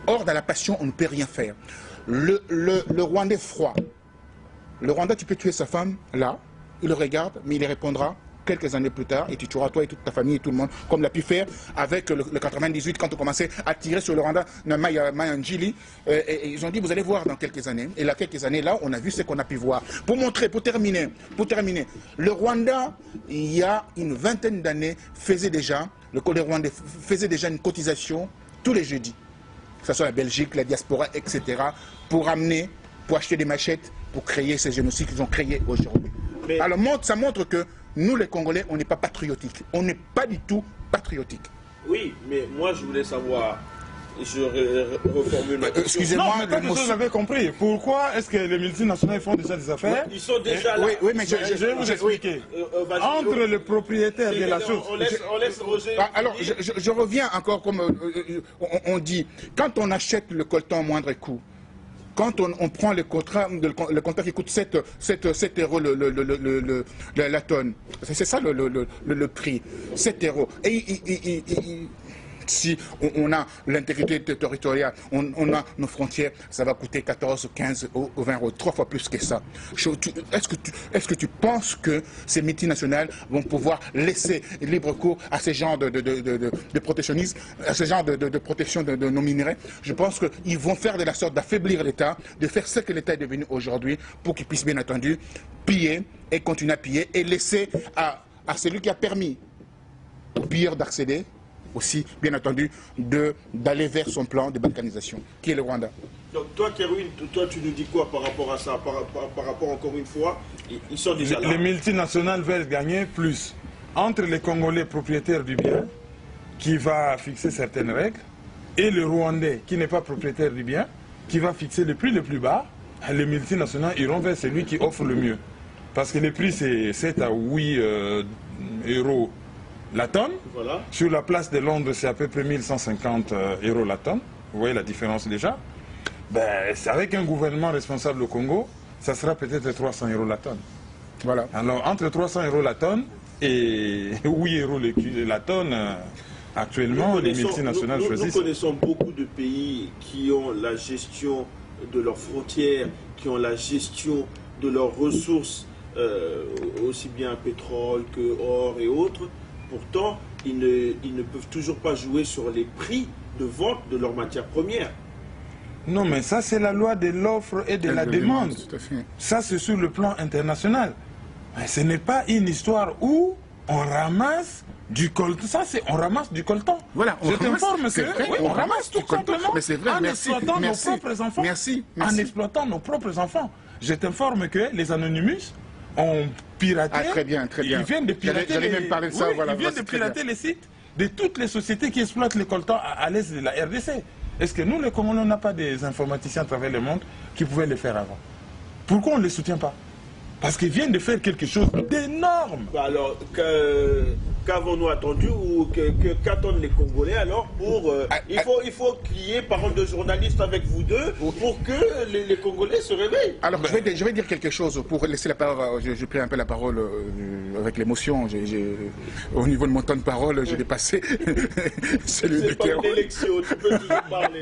Or, dans la passion, on ne peut rien faire. Le Rwandais froid. Le Rwanda, tu peux tuer sa femme, là, il le regarde, mais il répondra quelques années plus tard, et tu tueras toi et toute ta famille et tout le monde, comme l'a pu faire avec le 98, quand on commençait à tirer sur le Rwanda, Mayanjili, et ils ont dit, vous allez voir dans quelques années. Et là, quelques années, là, on a vu ce qu'on a pu voir. Pour montrer, pour terminer, le Rwanda, il y a une vingtaine d'années, faisait déjà, le Rwandais faisait déjà une cotisation tous les jeudis, que ce soit la Belgique, la diaspora, etc., pour amener, pour acheter des machettes, pour créer ces génocides qu'ils ont créés aujourd'hui. Alors ça montre que nous, les Congolais, on n'est pas patriotiques. On n'est pas du tout patriotiques. Oui, mais moi, je voulais savoir, je reformule ma question. Excusez-moi, vous avez compris. Pourquoi est-ce que les multinationales font déjà des affaires? Ils sont déjà là. Oui, mais je vais vous expliquer. Entre le propriétaire de la chose... On laisse Roger... Alors, je reviens encore comme on dit. Quand on achète le coltan à moindre coût, quand on prend le contrat qui coûte 7 euros la tonne, c'est ça le prix, 7 euros. Et si on a l'intégrité territoriale, on a nos frontières, ça va coûter 14, 15 ou 20 euros, 3 fois plus que ça. Est-ce que tu penses que ces multinationales vont pouvoir laisser libre cours à ces genres de protectionnisme, à ces genres de protection de nos minerais? Je pense qu'ils vont faire de la sorte d'affaiblir l'État, de faire ce que l'État est devenu aujourd'hui, pour qu'il puisse bien entendu piller et continuer à piller et laisser à celui qui a permis aux pilleurs d'accéder, aussi, bien entendu, d'aller vers son plan de balkanisation, qui est le Rwanda. Donc toi, Kerwin, toi, tu nous dis quoi par rapport à ça, par rapport, encore une fois, ils sont déjà là. Les multinationales veulent gagner plus. Entre les Congolais propriétaires du bien, qui va fixer certaines règles, et le Rwandais, qui n'est pas propriétaire du bien, qui va fixer le prix le plus bas, les multinationales iront vers celui qui offre le mieux. Parce que le prix, c'est 7 à 8 euros la tonne. Voilà. Sur la place de Londres, c'est à peu près 1150 euros la tonne. Vous voyez la différence déjà. Ben, avec un gouvernement responsable au Congo, ça sera peut-être 300 euros la tonne. Voilà. Alors, entre 300 euros la tonne et 8 euros la tonne, actuellement, les multinationales choisissent. Nous connaissons beaucoup de pays qui ont la gestion de leurs frontières, qui ont la gestion de leurs ressources, aussi bien pétrole que or et autres. Pourtant, ils ne peuvent toujours pas jouer sur les prix de vente de leurs matières premières. Non, mais ça, c'est la loi de l'offre et de la demande. Ça, c'est sur le plan international. Mais ce n'est pas une histoire où on ramasse du coltan. Ça, c'est on ramasse du coltan. Voilà, je t'informe que oui, on ramasse tout simplement en exploitant nos propres enfants. Merci. En exploitant nos propres enfants. Je t'informe que les Anonymous ont piraté. Ah, très bien, très bien. Ils viennent de pirater, même parler de ça, voilà, ils viennent de pirater les sites de toutes les sociétés qui exploitent le coltan à l'est de la RDC. Est-ce que nous, les Congolais, on n'a pas des informaticiens à travers le monde qui pouvaient le faire avant? Pourquoi on ne les soutient pas? Parce qu'ils viennent de faire quelque chose d'énorme. Alors, qu'avons-nous attendu ou qu'attendent les Congolais alors pour... il faut qu'il y ait parole de journaliste avec vous deux pour que les Congolais se réveillent. Alors, je vais dire quelque chose pour laisser la parole. J'ai pris un peu la parole avec l'émotion. Au niveau de mon temps de parole, j'ai dépassé celui de C'est pas une élection, tu peux toujours parler.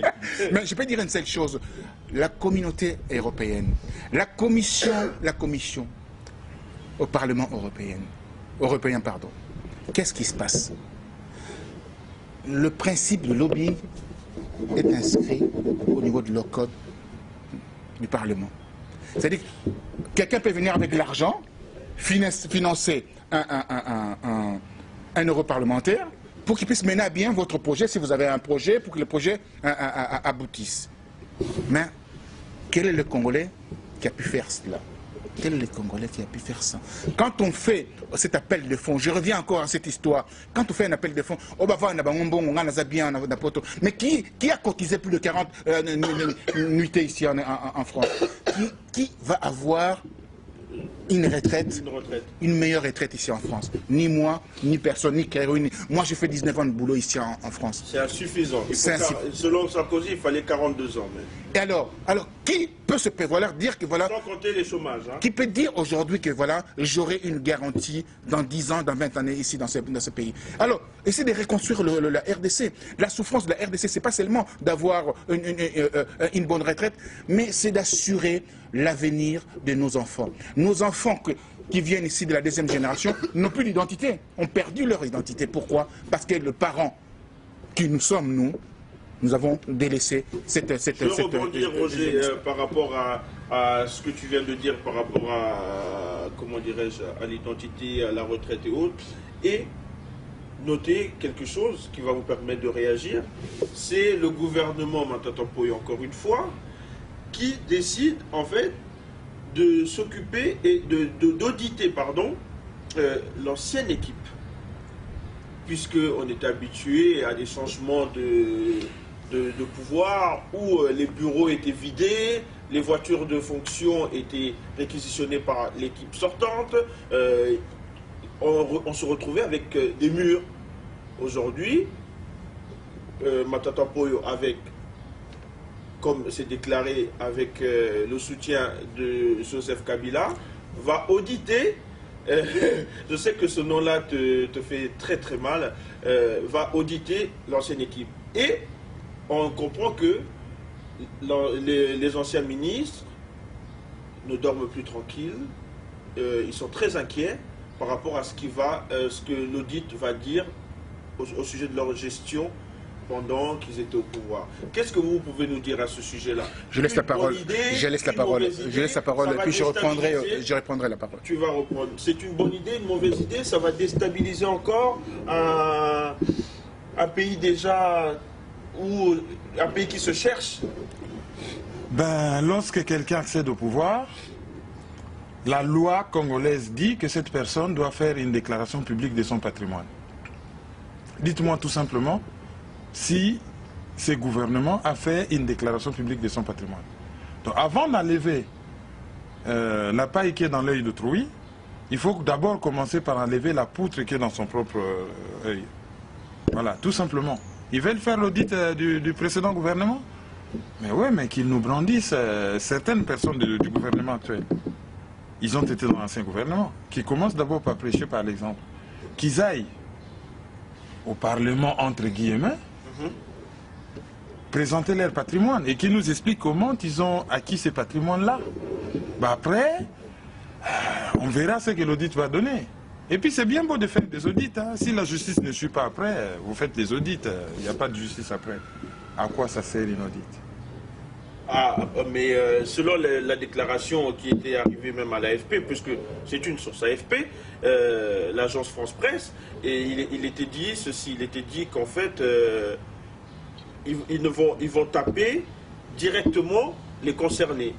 Mais je peux dire une seule chose. La communauté européenne, la commission au Parlement européen, qu'est-ce qui se passe? Le principe de lobbying est inscrit au niveau de leur code du Parlement. C'est-à-dire que quelqu'un peut venir avec l'argent, financer un europarlementaire pour qu'il puisse mener à bien votre projet, si vous avez un projet, pour que le projet aboutisse. Mais quel est le Congolais qui a pu faire cela? Quel est le Congolais qui a pu faire ça? Quand on fait cet appel de fonds, je reviens encore à cette histoire, quand on fait un appel de fonds, mais qui a cotisé plus de 40 nuitées ici en France? Qui va avoir une retraite, une meilleure retraite ici en France? Ni moi, ni personne, ni Kerwin. Moi, j'ai fait 19 ans de boulot ici en France. C'est insuffisant. Selon Sarkozy, il fallait 42 ans. Mais... Et alors, qui peut se prévaloir, dire que voilà... Sans compter les chômages. Hein. Qui peut dire aujourd'hui que voilà, j'aurai une garantie dans 10 ans, dans 20 années ici dans ce pays? Alors, essayez de reconstruire la RDC. La souffrance de la RDC, c'est pas seulement d'avoir une bonne retraite, mais c'est d'assurer l'avenir de nos enfants. Nos enfants qui viennent ici de la deuxième génération n'ont plus d'identité, ont perdu leur identité. Pourquoi? Parce que le parent qui nous sommes, nous avons délaissé cette Je veux rebondir, Roger, par rapport à ce que tu viens de dire, par rapport à, comment dirais-je, à l'identité, à la retraite et autres, et noter quelque chose qui va vous permettre de réagir. C'est le gouvernement Matata Npoyo, encore une fois, qui décide, en fait, de s'occuper et d'auditer, l'ancienne équipe. Puisqu'on est habitué à des changements de pouvoir où les bureaux étaient vidés, les voitures de fonction étaient réquisitionnées par l'équipe sortante, on se retrouvait avec des murs. Aujourd'hui, Matata Npoyo, avec, comme c'est déclaré, avec le soutien de Joseph Kabila, va auditer, je sais que ce nom-là te fait très très mal, va auditer l'ancienne équipe. Et on comprend que les anciens ministres ne dorment plus tranquilles, ils sont très inquiets par rapport à ce que l'audit va dire au sujet de leur gestion pendant qu'ils étaient au pouvoir. Qu'est-ce que vous pouvez nous dire à ce sujet-là? Je laisse la parole, et puis je reprendrai la parole. Tu vas reprendre. C'est une bonne idée, une mauvaise idée? Ça va déstabiliser encore un pays déjà, ou un pays qui se cherche? Ben, lorsque quelqu'un accède au pouvoir, la loi congolaise dit que cette personne doit faire une déclaration publique de son patrimoine. Dites-moi tout simplement si ce gouvernement a fait une déclaration publique de son patrimoine. Donc avant d'enlever la paille qui est dans l'œil d'autrui, il faut d'abord commencer par enlever la poutre qui est dans son propre œil. Voilà, tout simplement. Ils veulent faire l'audit du précédent gouvernement? Mais oui, mais qu'ils nous brandissent certaines personnes du gouvernement actuel. Ils ont été dans l'ancien gouvernement. Qui commencent d'abord par prêcher par l'exemple. Qu'ils aillent au Parlement, entre guillemets, présenter leur patrimoine et qui nous expliquent comment ils ont acquis ces patrimoines-là. Bah après, on verra ce que l'audit va donner. Et puis c'est bien beau de faire des audits. Hein. Si la justice ne suit pas après, vous faites des audits. Il n'y a pas de justice après. À quoi ça sert une audit? Ah, mais selon la déclaration qui était arrivée même à l'AFP, puisque c'est une source AFP, l'agence France Presse, et il était dit ceci, il était dit qu'en fait, ils vont taper directement les concernés.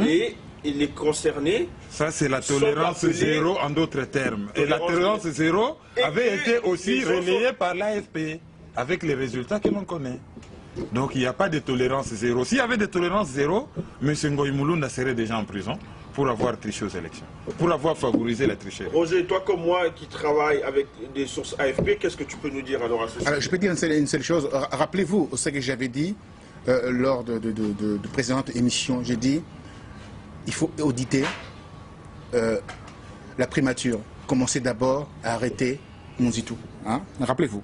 Et les concernés... Ça, c'est la tolérance zéro en d'autres termes. Et la tolérance zéro avait été aussi relayée par l'AFP, avec les résultats que l'on connaît. Donc il n'y a pas de tolérance zéro. S'il y avait de tolérance zéro, M. Ngoï Moulounda serait déjà en prison pour avoir triché aux élections, pour avoir favorisé la tricherie. Roger, toi comme moi qui travaille avec des sources AFP, qu'est-ce que tu peux nous dire alors à ce sujet? Alors, je peux dire une seule chose. Rappelez-vous ce que j'avais dit lors de précédentes émissions. J'ai dit il faut auditer la primature. Commencer d'abord à arrêter Monzitou. Hein? Rappelez-vous.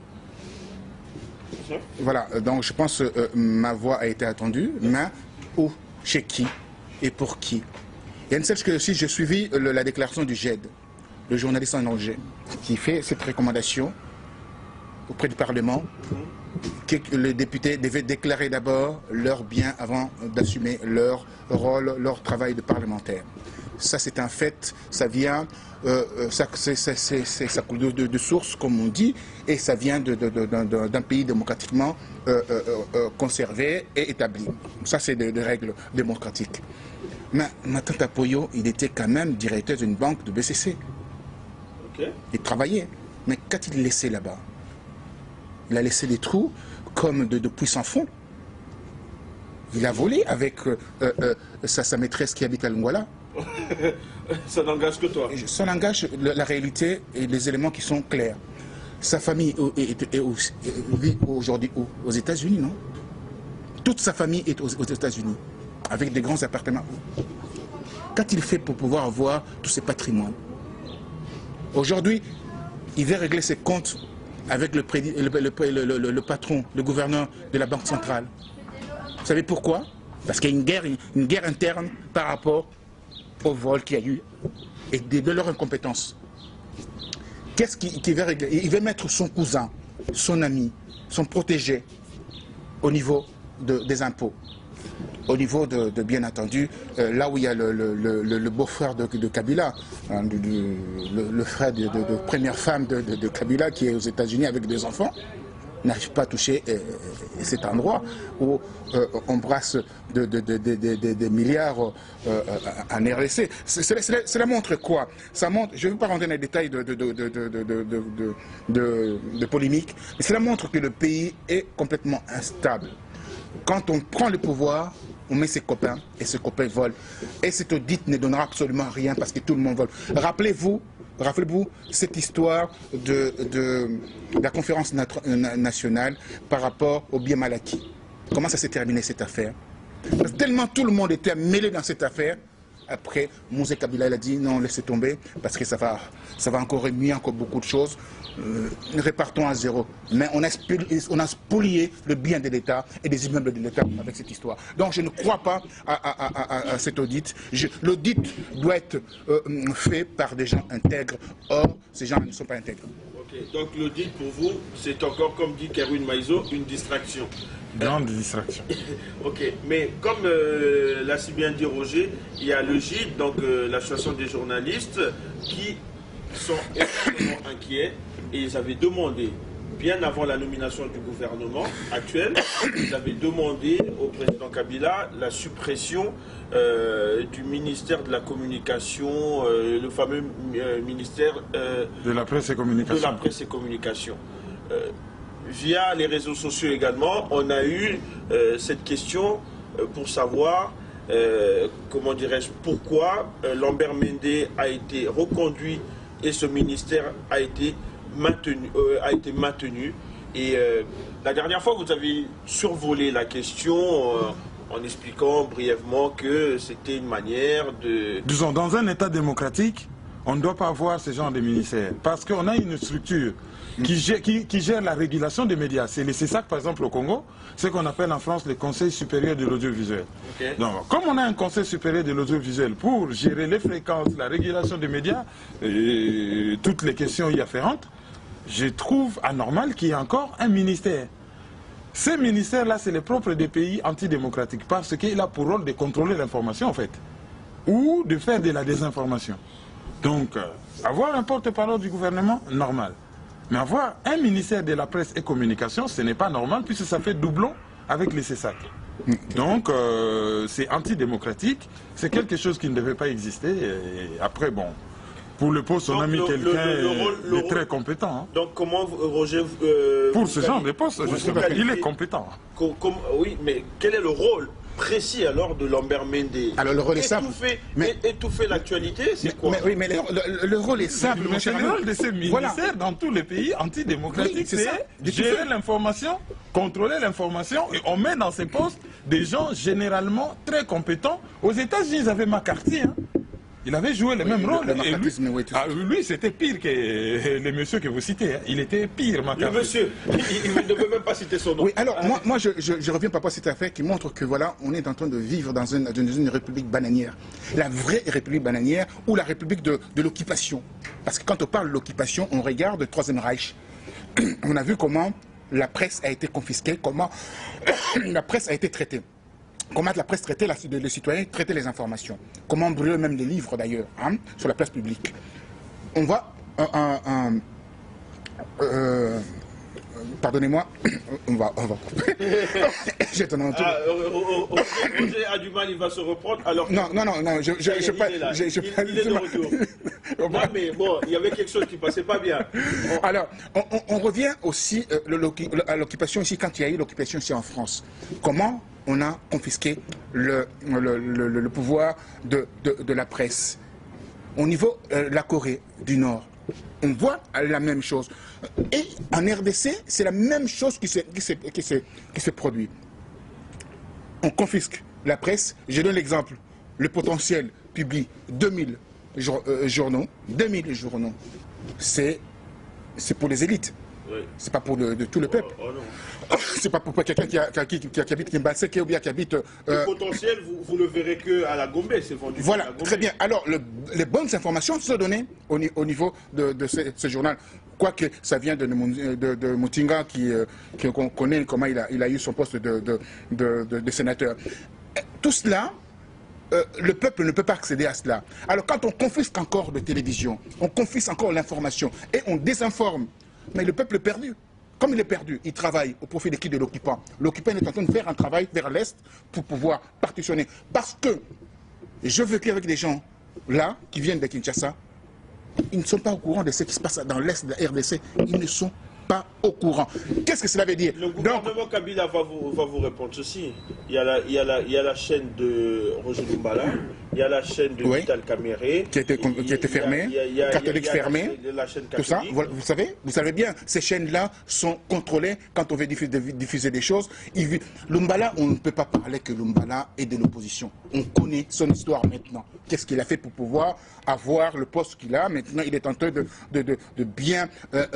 Voilà, donc je pense que ma voix a été attendue, mais où, chez qui et pour qui? Il y a une seule chose que aussi, j'ai suivi la déclaration du GED, le journaliste en Angers, qui fait cette recommandation auprès du Parlement, que les députés devaient déclarer d'abord leurs biens avant d'assumer leur rôle, leur travail de parlementaire. Ça c'est un fait, ça vient, ça coule de source comme on dit, et ça vient d'un pays démocratiquement conservé et établi. Ça c'est des règles démocratiques. Mais Matata Npoyo, il était quand même directeur d'une banque de BCC. Okay. Il travaillait. Mais qu'a-t-il laissé là-bas? Il a laissé des trous comme de puits sans fond. Il a volé avec sa maîtresse qui habite à Lungwala. Ça n'engage que toi. Ça n'engage la réalité et les éléments qui sont clairs. Sa famille vit aujourd'hui où? Aux États-Unis, non? Toute sa famille est aux États-Unis, avec des grands appartements. Qu'a-t-il fait pour pouvoir avoir tous ces patrimoines? Aujourd'hui, il veut régler ses comptes avec le patron, le gouverneur de la Banque centrale. Vous savez pourquoi? Parce qu'il y a une guerre interne par rapport au vol qu'il y a eu et de leur incompétence. Qu'est-ce qu'il va régler? Il va mettre son cousin, son ami, son protégé au niveau des impôts. Au niveau de bien entendu, là où il y a le beau-frère de Kabila, hein, le frère de première femme de Kabila qui est aux États-Unis avec 2 enfants, n'arrive pas à toucher cet endroit où on brasse des milliards en RDC. Cela montre quoi? Ça montre, je ne vais pas rentrer dans les détails de polémique, mais cela montre que le pays est complètement instable. Quand on prend le pouvoir, on met ses copains et ses copains volent. Et cet audit ne donnera absolument rien parce que tout le monde vole. Rappelez-vous cette histoire de la conférence nationale par rapport au bien mal acquis. Comment ça s'est terminé cette affaire? Parce que tellement tout le monde était mêlé dans cette affaire. Après, Moussa Kabila il a dit non, laissez tomber parce que ça va encore remuer encore beaucoup de choses. Répartons à zéro. Mais on a spolié le bien de l'État et des immeubles de l'État avec cette histoire. Donc je ne crois pas à cet audit. L'audit doit être fait par des gens intègres. Or, ces gens ne sont pas intègres. Okay. Donc l'audit pour vous, c'est encore, comme dit Kerwin Maïso, une distraction. Grande distraction. Ok, mais comme l'a si bien dit Roger, il y a le GID, donc l'association des journalistes, qui sont extrêmement inquiets et ils avaient demandé, bien avant la nomination du gouvernement actuel, ils avaient demandé au président Kabila la suppression du ministère de la Communication, le fameux ministère de la Presse et Communication. De la Presse et Communication. Via les réseaux sociaux également, on a eu cette question pour savoir, comment dirais-je, pourquoi Lambert Mende a été reconduit et ce ministère a été maintenu. Et la dernière fois, vous avez survolé la question en expliquant brièvement que c'était une manière de... Disons, dans un État démocratique, on ne doit pas avoir ce genre de ministère. Parce qu'on a une structure qui gère la régulation des médias. C'est ça, par exemple, au Congo, ce qu'on appelle en France le Conseil supérieur de l'audiovisuel. Okay. Donc, comme on a un Conseil supérieur de l'audiovisuel pour gérer les fréquences, la régulation des médias, et toutes les questions y afférentes, je trouve anormal qu'il y ait encore un ministère. Ce ministère-là, c'est le propre des pays antidémocratiques, parce qu'il a pour rôle de contrôler l'information, en fait, ou de faire de la désinformation. Donc, avoir un porte-parole du gouvernement, normal. Mais avoir un ministère de la Presse et Communication, ce n'est pas normal, puisque ça fait doublon avec les CESAC. Donc, c'est antidémocratique, c'est quelque chose qui ne devait pas exister. Et après, bon, pour le poste, on a mis quelqu'un de très compétent. Hein. Donc, comment, Roger... pour ce genre de poste, justement, il est compétent. Oui, mais quel est le rôle précis alors de Lambert Mende? Alors le rôle est simple. Étouffer l'actualité, c'est quoi? Oui, mais le rôle est simple. Mais c'est le rôle de ces ministères dans tous les pays antidémocratiques, c'est gérer l'information, contrôler l'information, et on met dans ces postes des gens généralement très compétents. Aux États-Unis, ils avaient McCarthy. Hein. Il avait joué le même rôle. Et lui, c'était pire que le monsieur que vous citez. Hein. Il était pire, McCarthy. Le monsieur, il ne veut même pas citer son nom. Oui, alors moi je reviens par rapport à cette affaire qui montre que voilà, on est en train de vivre dans une république bananière. La vraie république bananière ou la république de l'occupation. Parce que quand on parle de l'occupation, on regarde le Troisième Reich. On a vu comment la presse a été confisquée, comment la presse a été traitée. Comment la presse traitait les citoyens, traitait les informations. Comment brûler même les livres d'ailleurs, hein, sur la place publique. On voit pardonnez-moi, on va couper. J'ai ton entour. Roger a du mal, il va se reprendre. Alors non, je il est de retour. Non, mais bon, il y avait quelque chose qui passait pas bien. Alors, on revient aussi à l'occupation ici, quand il y a eu l'occupation ici en France. Comment on a confisqué le pouvoir de la presse. Au niveau de la Corée du Nord, on voit la même chose. Et en RDC, c'est la même chose qui se produit. On confisque la presse. Je donne l'exemple. Le Potentiel publie 2000 journaux. 2000 journaux. C'est pour les élites. Oui. C'est pas pour de tout le peuple. Oh, non. C'est pas pour quelqu'un qui habite Kimbasseke ou bien qui habite... Le potentiel, vous le verrez que à la Gombe, c'est vendu. Voilà, à la Gombe. très bien. Alors, les bonnes informations sont données au niveau de ce journal. Quoique ça vient de Mutinga, qu'on connaît comment il a eu son poste de sénateur. Tout cela, le peuple ne peut pas accéder à cela. Alors, quand on confisque encore de télévision, on confisque encore l'information et on désinforme, mais le peuple est perdu. Comme il est perdu, il travaille au profit de qui? De l'occupant. L'occupant est en train de faire un travail vers l'Est pour pouvoir partitionner. Parce que je veux qu'avec des gens là, qui viennent de Kinshasa, ils ne sont pas au courant de ce qui se passe dans l'Est de la RDC. Ils ne sont pas au courant. Qu'est-ce que cela veut dire? Le gouvernement Kabila va vous répondre ceci. Il y a la chaîne de Roger Lumbala, il y a la chaîne de Vital Kamere, qui a été fermée, catholique fermée, la chaîne tout ça. catholique. Vous savez bien, ces chaînes-là sont contrôlées quand on veut diffuser des choses. Lumbala, on ne peut pas parler que Lumbala est de l'opposition. On connaît son histoire maintenant. Qu'est-ce qu'il a fait pour pouvoir avoir le poste qu'il a? Maintenant, il est en train de bien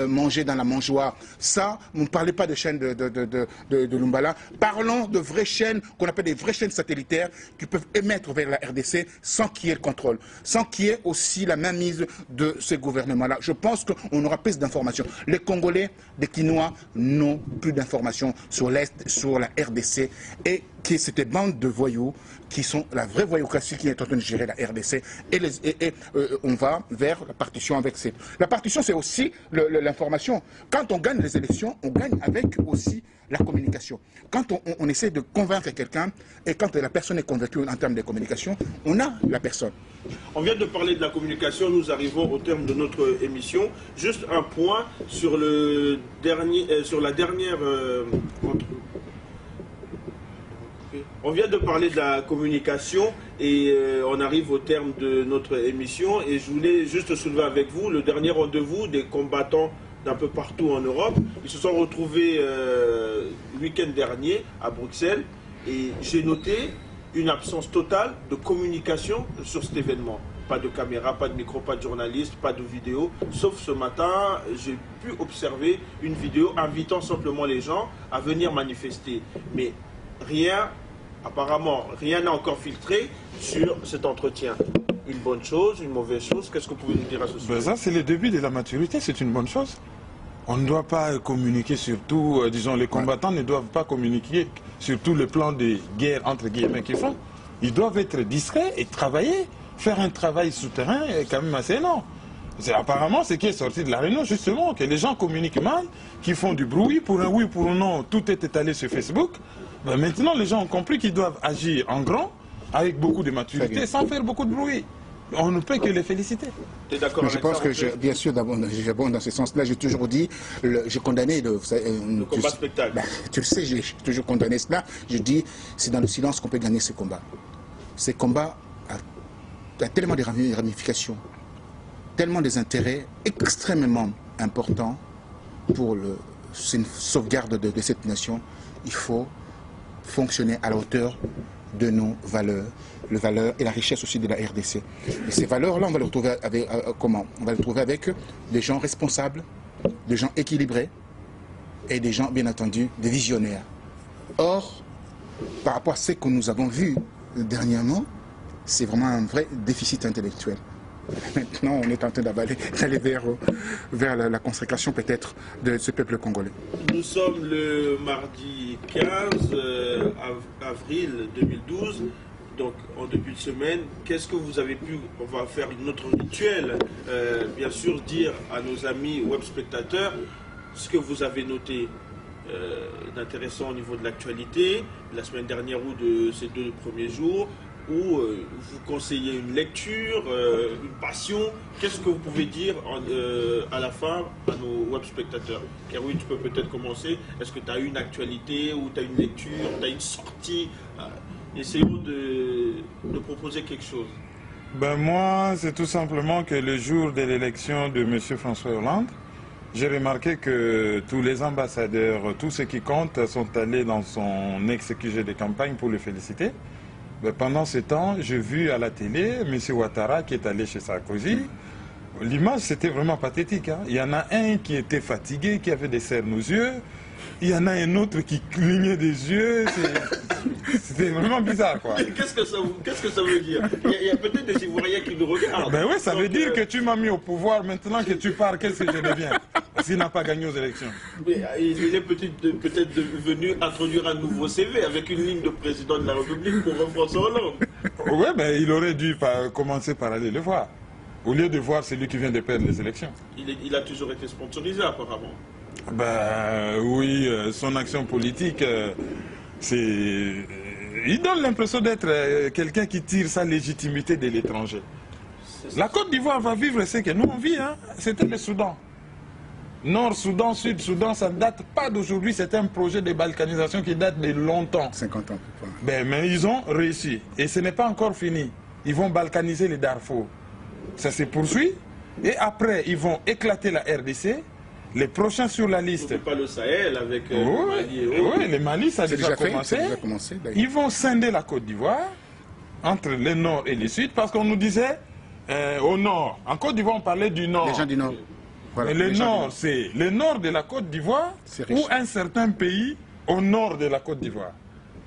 manger dans la mangeoire. Ça, ne parlez pas de chaînes de Lumbala. Parlons de vraies chaînes, qu'on appelle des vraies chaînes satellitaires, qui peuvent émettre vers la RDC sans qu'il y ait le contrôle, sans qu'il y ait aussi la mainmise de ces gouvernements-là. Je pense qu'on aura plus d'informations. Les Congolais, les Quinois n'ont plus d'informations sur l'Est, sur la RDC, et que c'est des bandes de voyous qui sont la vraie voyoucratie qui est en train de gérer la RDC. Et on va vers la partition avec ces... La partition, c'est aussi l'information. Quand on gagne les élections, on gagne avec aussi la communication. Quand on essaie de convaincre quelqu'un, et quand la personne est convaincue en termes de communication, on a la personne. On vient de parler de la communication, nous arrivons au terme de notre émission. Juste un point sur, sur la dernière... On vient de parler de la communication et on arrive au terme de notre émission. Et je voulais juste soulever avec vous le dernier rendez-vous des combattants d'un peu partout en Europe. Ils se sont retrouvés le week-end dernier à Bruxelles et j'ai noté une absence totale de communication sur cet événement. Pas de caméra, pas de micro, pas de journaliste, pas de vidéo. Sauf ce matin, j'ai pu observer une vidéo invitant simplement les gens à venir manifester. Mais rien... Apparemment, rien n'a encore filtré sur cet entretien. Une bonne chose, une mauvaise chose, qu'est-ce que vous pouvez nous dire à ce sujet? Ça, c'est le début de la maturité, c'est une bonne chose. On ne doit pas communiquer sur tout, disons, les combattants ne doivent pas communiquer sur tout le plan de guerre, entre guillemets, qu'ils font. Ils doivent être discrets et travailler, faire un travail souterrain quand même assez énorme. C'est apparemment ce qui est sorti de la réunion, justement, que les gens communiquent mal, qui font du bruit, pour un oui, pour un non, tout est étalé sur Facebook. Ben maintenant, les gens ont compris qu'ils doivent agir en grand, avec beaucoup de maturité, sans faire beaucoup de bruit. On ne peut que les féliciter. Tu es d'accord avec ça? Je pense que, bien sûr, j'abonde dans ce sens-là. J'ai toujours dit, j'ai condamné le combat spectacle. Tu le sais, j'ai toujours condamné cela. Je dis, c'est dans le silence qu'on peut gagner ce combat. Ce combat a tellement de ramifications, tellement des intérêts extrêmement importants pour une sauvegarde de cette nation. Il faut fonctionner à la hauteur de nos valeurs, les valeurs et la richesse aussi de la RDC. Et ces valeurs-là, on va les retrouver avec comment? On va les retrouver avec des gens responsables, des gens équilibrés et des gens, bien entendu, des visionnaires. Or, par rapport à ce que nous avons vu dernièrement, c'est vraiment un vrai déficit intellectuel. Maintenant, on est en train d'aller vers la consécration peut-être de ce peuple congolais. Nous sommes le mardi 15 avril 2012, donc en début de semaine. Qu'est-ce que vous avez pu, on va faire notre rituel, bien sûr, dire à nos amis web spectateurs ce que vous avez noté d'intéressant au niveau de l'actualité, la semaine dernière ou de ces 2 premiers jours, ou vous conseillez une lecture, une passion. Qu'est-ce que vous pouvez dire à la fin à nos web spectateurs? Keroui, tu peux peut-être commencer. Est-ce que tu as une actualité ou tu as une lecture, tu as une sortie? Essayons de proposer quelque chose. Ben moi, c'est tout simplement que le jour de l'élection de M. François Hollande, j'ai remarqué que tous les ambassadeurs, tous ceux qui comptent, sont allés dans son ex-QG de campagne pour le féliciter. Mais pendant ce temps, j'ai vu à la télé M. Ouattara qui est allé chez Sarkozy L'image, c'était vraiment pathétique. Hein. Il y en a un qui était fatigué, qui avait des cernes aux yeux. Il y en a un autre qui clignait des yeux. C'était vraiment bizarre, quoi. Qu'est-ce que ça veut dire? Il y a peut-être des Ivoiriens qui nous regardent. Ben oui, ça veut dire que tu m'as mis au pouvoir. Maintenant que tu pars, qu'est-ce que je deviens? S'il n'a pas gagné aux élections. Mais il est peut-être venu introduire un nouveau CV avec une ligne de président de la République pour François Hollande. Oui, ben il aurait dû commencer par aller le voir. Au lieu de voir celui qui vient de perdre les élections. Il a toujours été sponsorisé apparemment. Ben oui, son action politique, c'est... Il donne l'impression d'être quelqu'un qui tire sa légitimité de l'étranger. La Côte d'Ivoire va vivre ce que nous on vit, hein. C'était le Soudan. Nord-Soudan, Sud-Soudan, ça ne date pas d'aujourd'hui, c'est un projet de balkanisation qui date de longtemps. 50 ans. Ben, mais ils ont réussi. Et ce n'est pas encore fini. Ils vont balkaniser les Darfour. Ça se poursuit. Et après, ils vont éclater la RDC. Les prochains sur la liste. Pas le Sahel avec le Mali et autres. Oui, le Mali, ça a déjà commencé. Ils vont scinder la Côte d'Ivoire entre le nord et le sud parce qu'on nous disait au nord. En Côte d'Ivoire, on parlait du nord. Les gens du nord. Voilà, et le nord, c'est le nord de la Côte d'Ivoire ou un certain pays au nord de la Côte d'Ivoire.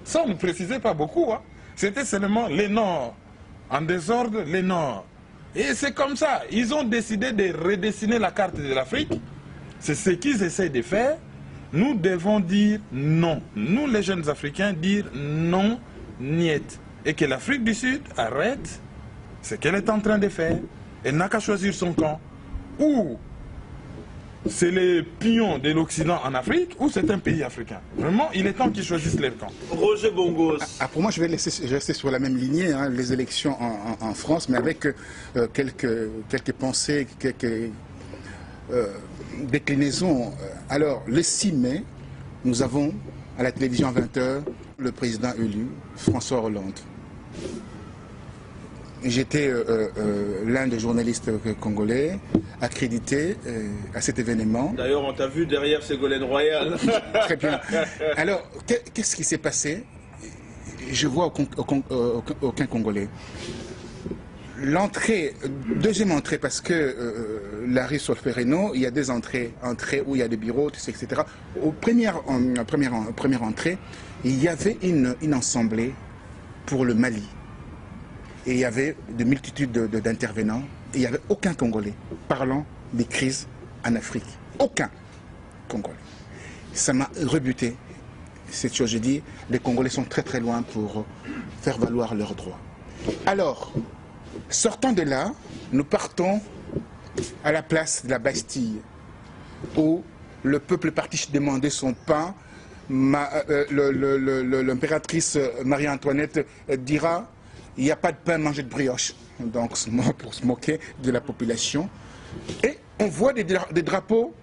Ça, on ne précisait pas beaucoup. Hein. C'était seulement le nord. En désordre, le nord. Et c'est comme ça. Ils ont décidé de redessiner la carte de l'Afrique. C'est ce qu'ils essaient de faire. Nous devons dire non. Nous, les jeunes Africains, dire non, niet. Et que l'Afrique du Sud arrête ce qu'elle est en train de faire. Elle n'a qu'à choisir son camp. Ou c'est les pions de l'Occident en Afrique, ou c'est un pays africain. Vraiment, il est temps qu'ils choisissent leur camp. Roger Bongos. Pour moi, je vais rester sur la même lignée, hein, les élections en France, mais avec quelques pensées, quelques déclinaisons. Alors, le 6 mai, nous avons à la télévision à 20h le président élu, François Hollande. J'étais l'un des journalistes congolais accrédité à cet événement. D'ailleurs, on t'a vu derrière Ségolène Royal. Très bien. Alors, qu'est-ce qui s'est passé? Je vois aucun Congolais. L'entrée, deuxième entrée, parce que la rue Solferino, il y a des entrées où il y a des bureaux, etc. Première entrée, il y avait une assemblée pour le Mali. Et il y avait de multitudes d'intervenants. Et il n'y avait aucun Congolais parlant des crises en Afrique. Aucun Congolais. Ça m'a rebuté, cette chose. Je dis, les Congolais sont très très loin pour faire valoir leurs droits. Alors, sortant de là, nous partons à la place de la Bastille, où le peuple est parti demander son pain. L'impératrice Marie-Antoinette dira: il n'y a pas de pain, manger de brioche. Donc, pour se moquer de la population. Et on voit des drapeaux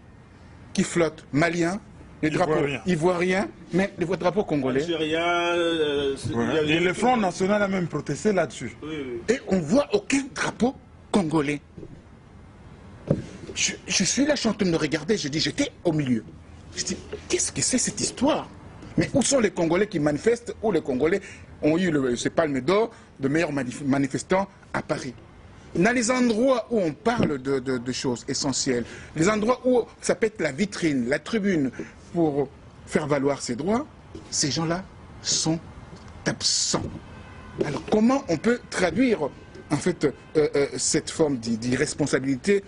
qui flottent, maliens, des drapeaux ivoiriens, mais des drapeaux congolais. Algériens. Et le Front National a même protesté là-dessus. Oui. Et on ne voit aucun drapeau congolais. Je suis là, je suis en train de regarder, je dis, j'étais au milieu. Je dis, qu'est-ce que c'est cette histoire? Mais où sont les Congolais qui manifestent? Où les Congolais ont eu ce palme d'or de meilleurs manifestants à Paris? Dans les endroits où on parle de choses essentielles, les endroits où ça peut être la vitrine, la tribune pour faire valoir ses droits, ces gens-là sont absents. Alors comment on peut traduire en fait cette forme d'irresponsabilité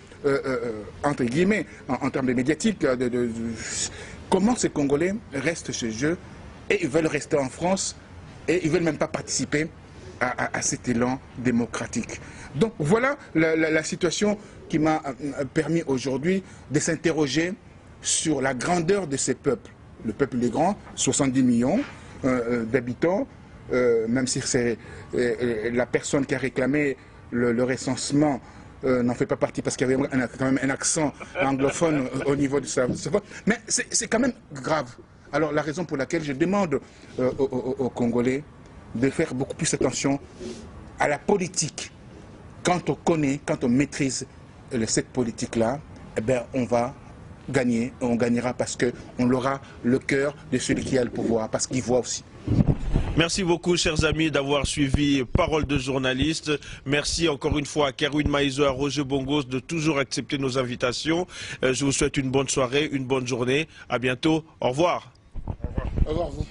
entre guillemets en termes de médiatique comment ces Congolais restent chez eux et ils veulent rester en France et ils ne veulent même pas participer à cet élan démocratique. Donc voilà la situation qui m'a permis aujourd'hui de s'interroger sur la grandeur de ces peuples. Le peuple est grand, 70 millions d'habitants, même si c'est la personne qui a réclamé le recensement n'en fait pas partie parce qu'il y avait quand même un accent anglophone au niveau de sa voix. Mais c'est quand même grave. Alors la raison pour laquelle je demande aux Congolais de faire beaucoup plus attention à la politique. Quand on connaît, quand on maîtrise cette politique-là, eh bien, on va gagner, on gagnera parce qu'on aura le cœur de celui qui a le pouvoir, parce qu'il voit aussi. Merci beaucoup, chers amis, d'avoir suivi Parole de journaliste. Merci encore une fois à Kerwin Maïzo et à Roger Bongos de toujours accepter nos invitations. Je vous souhaite une bonne soirée, une bonne journée. À bientôt. Au revoir. Au revoir vous.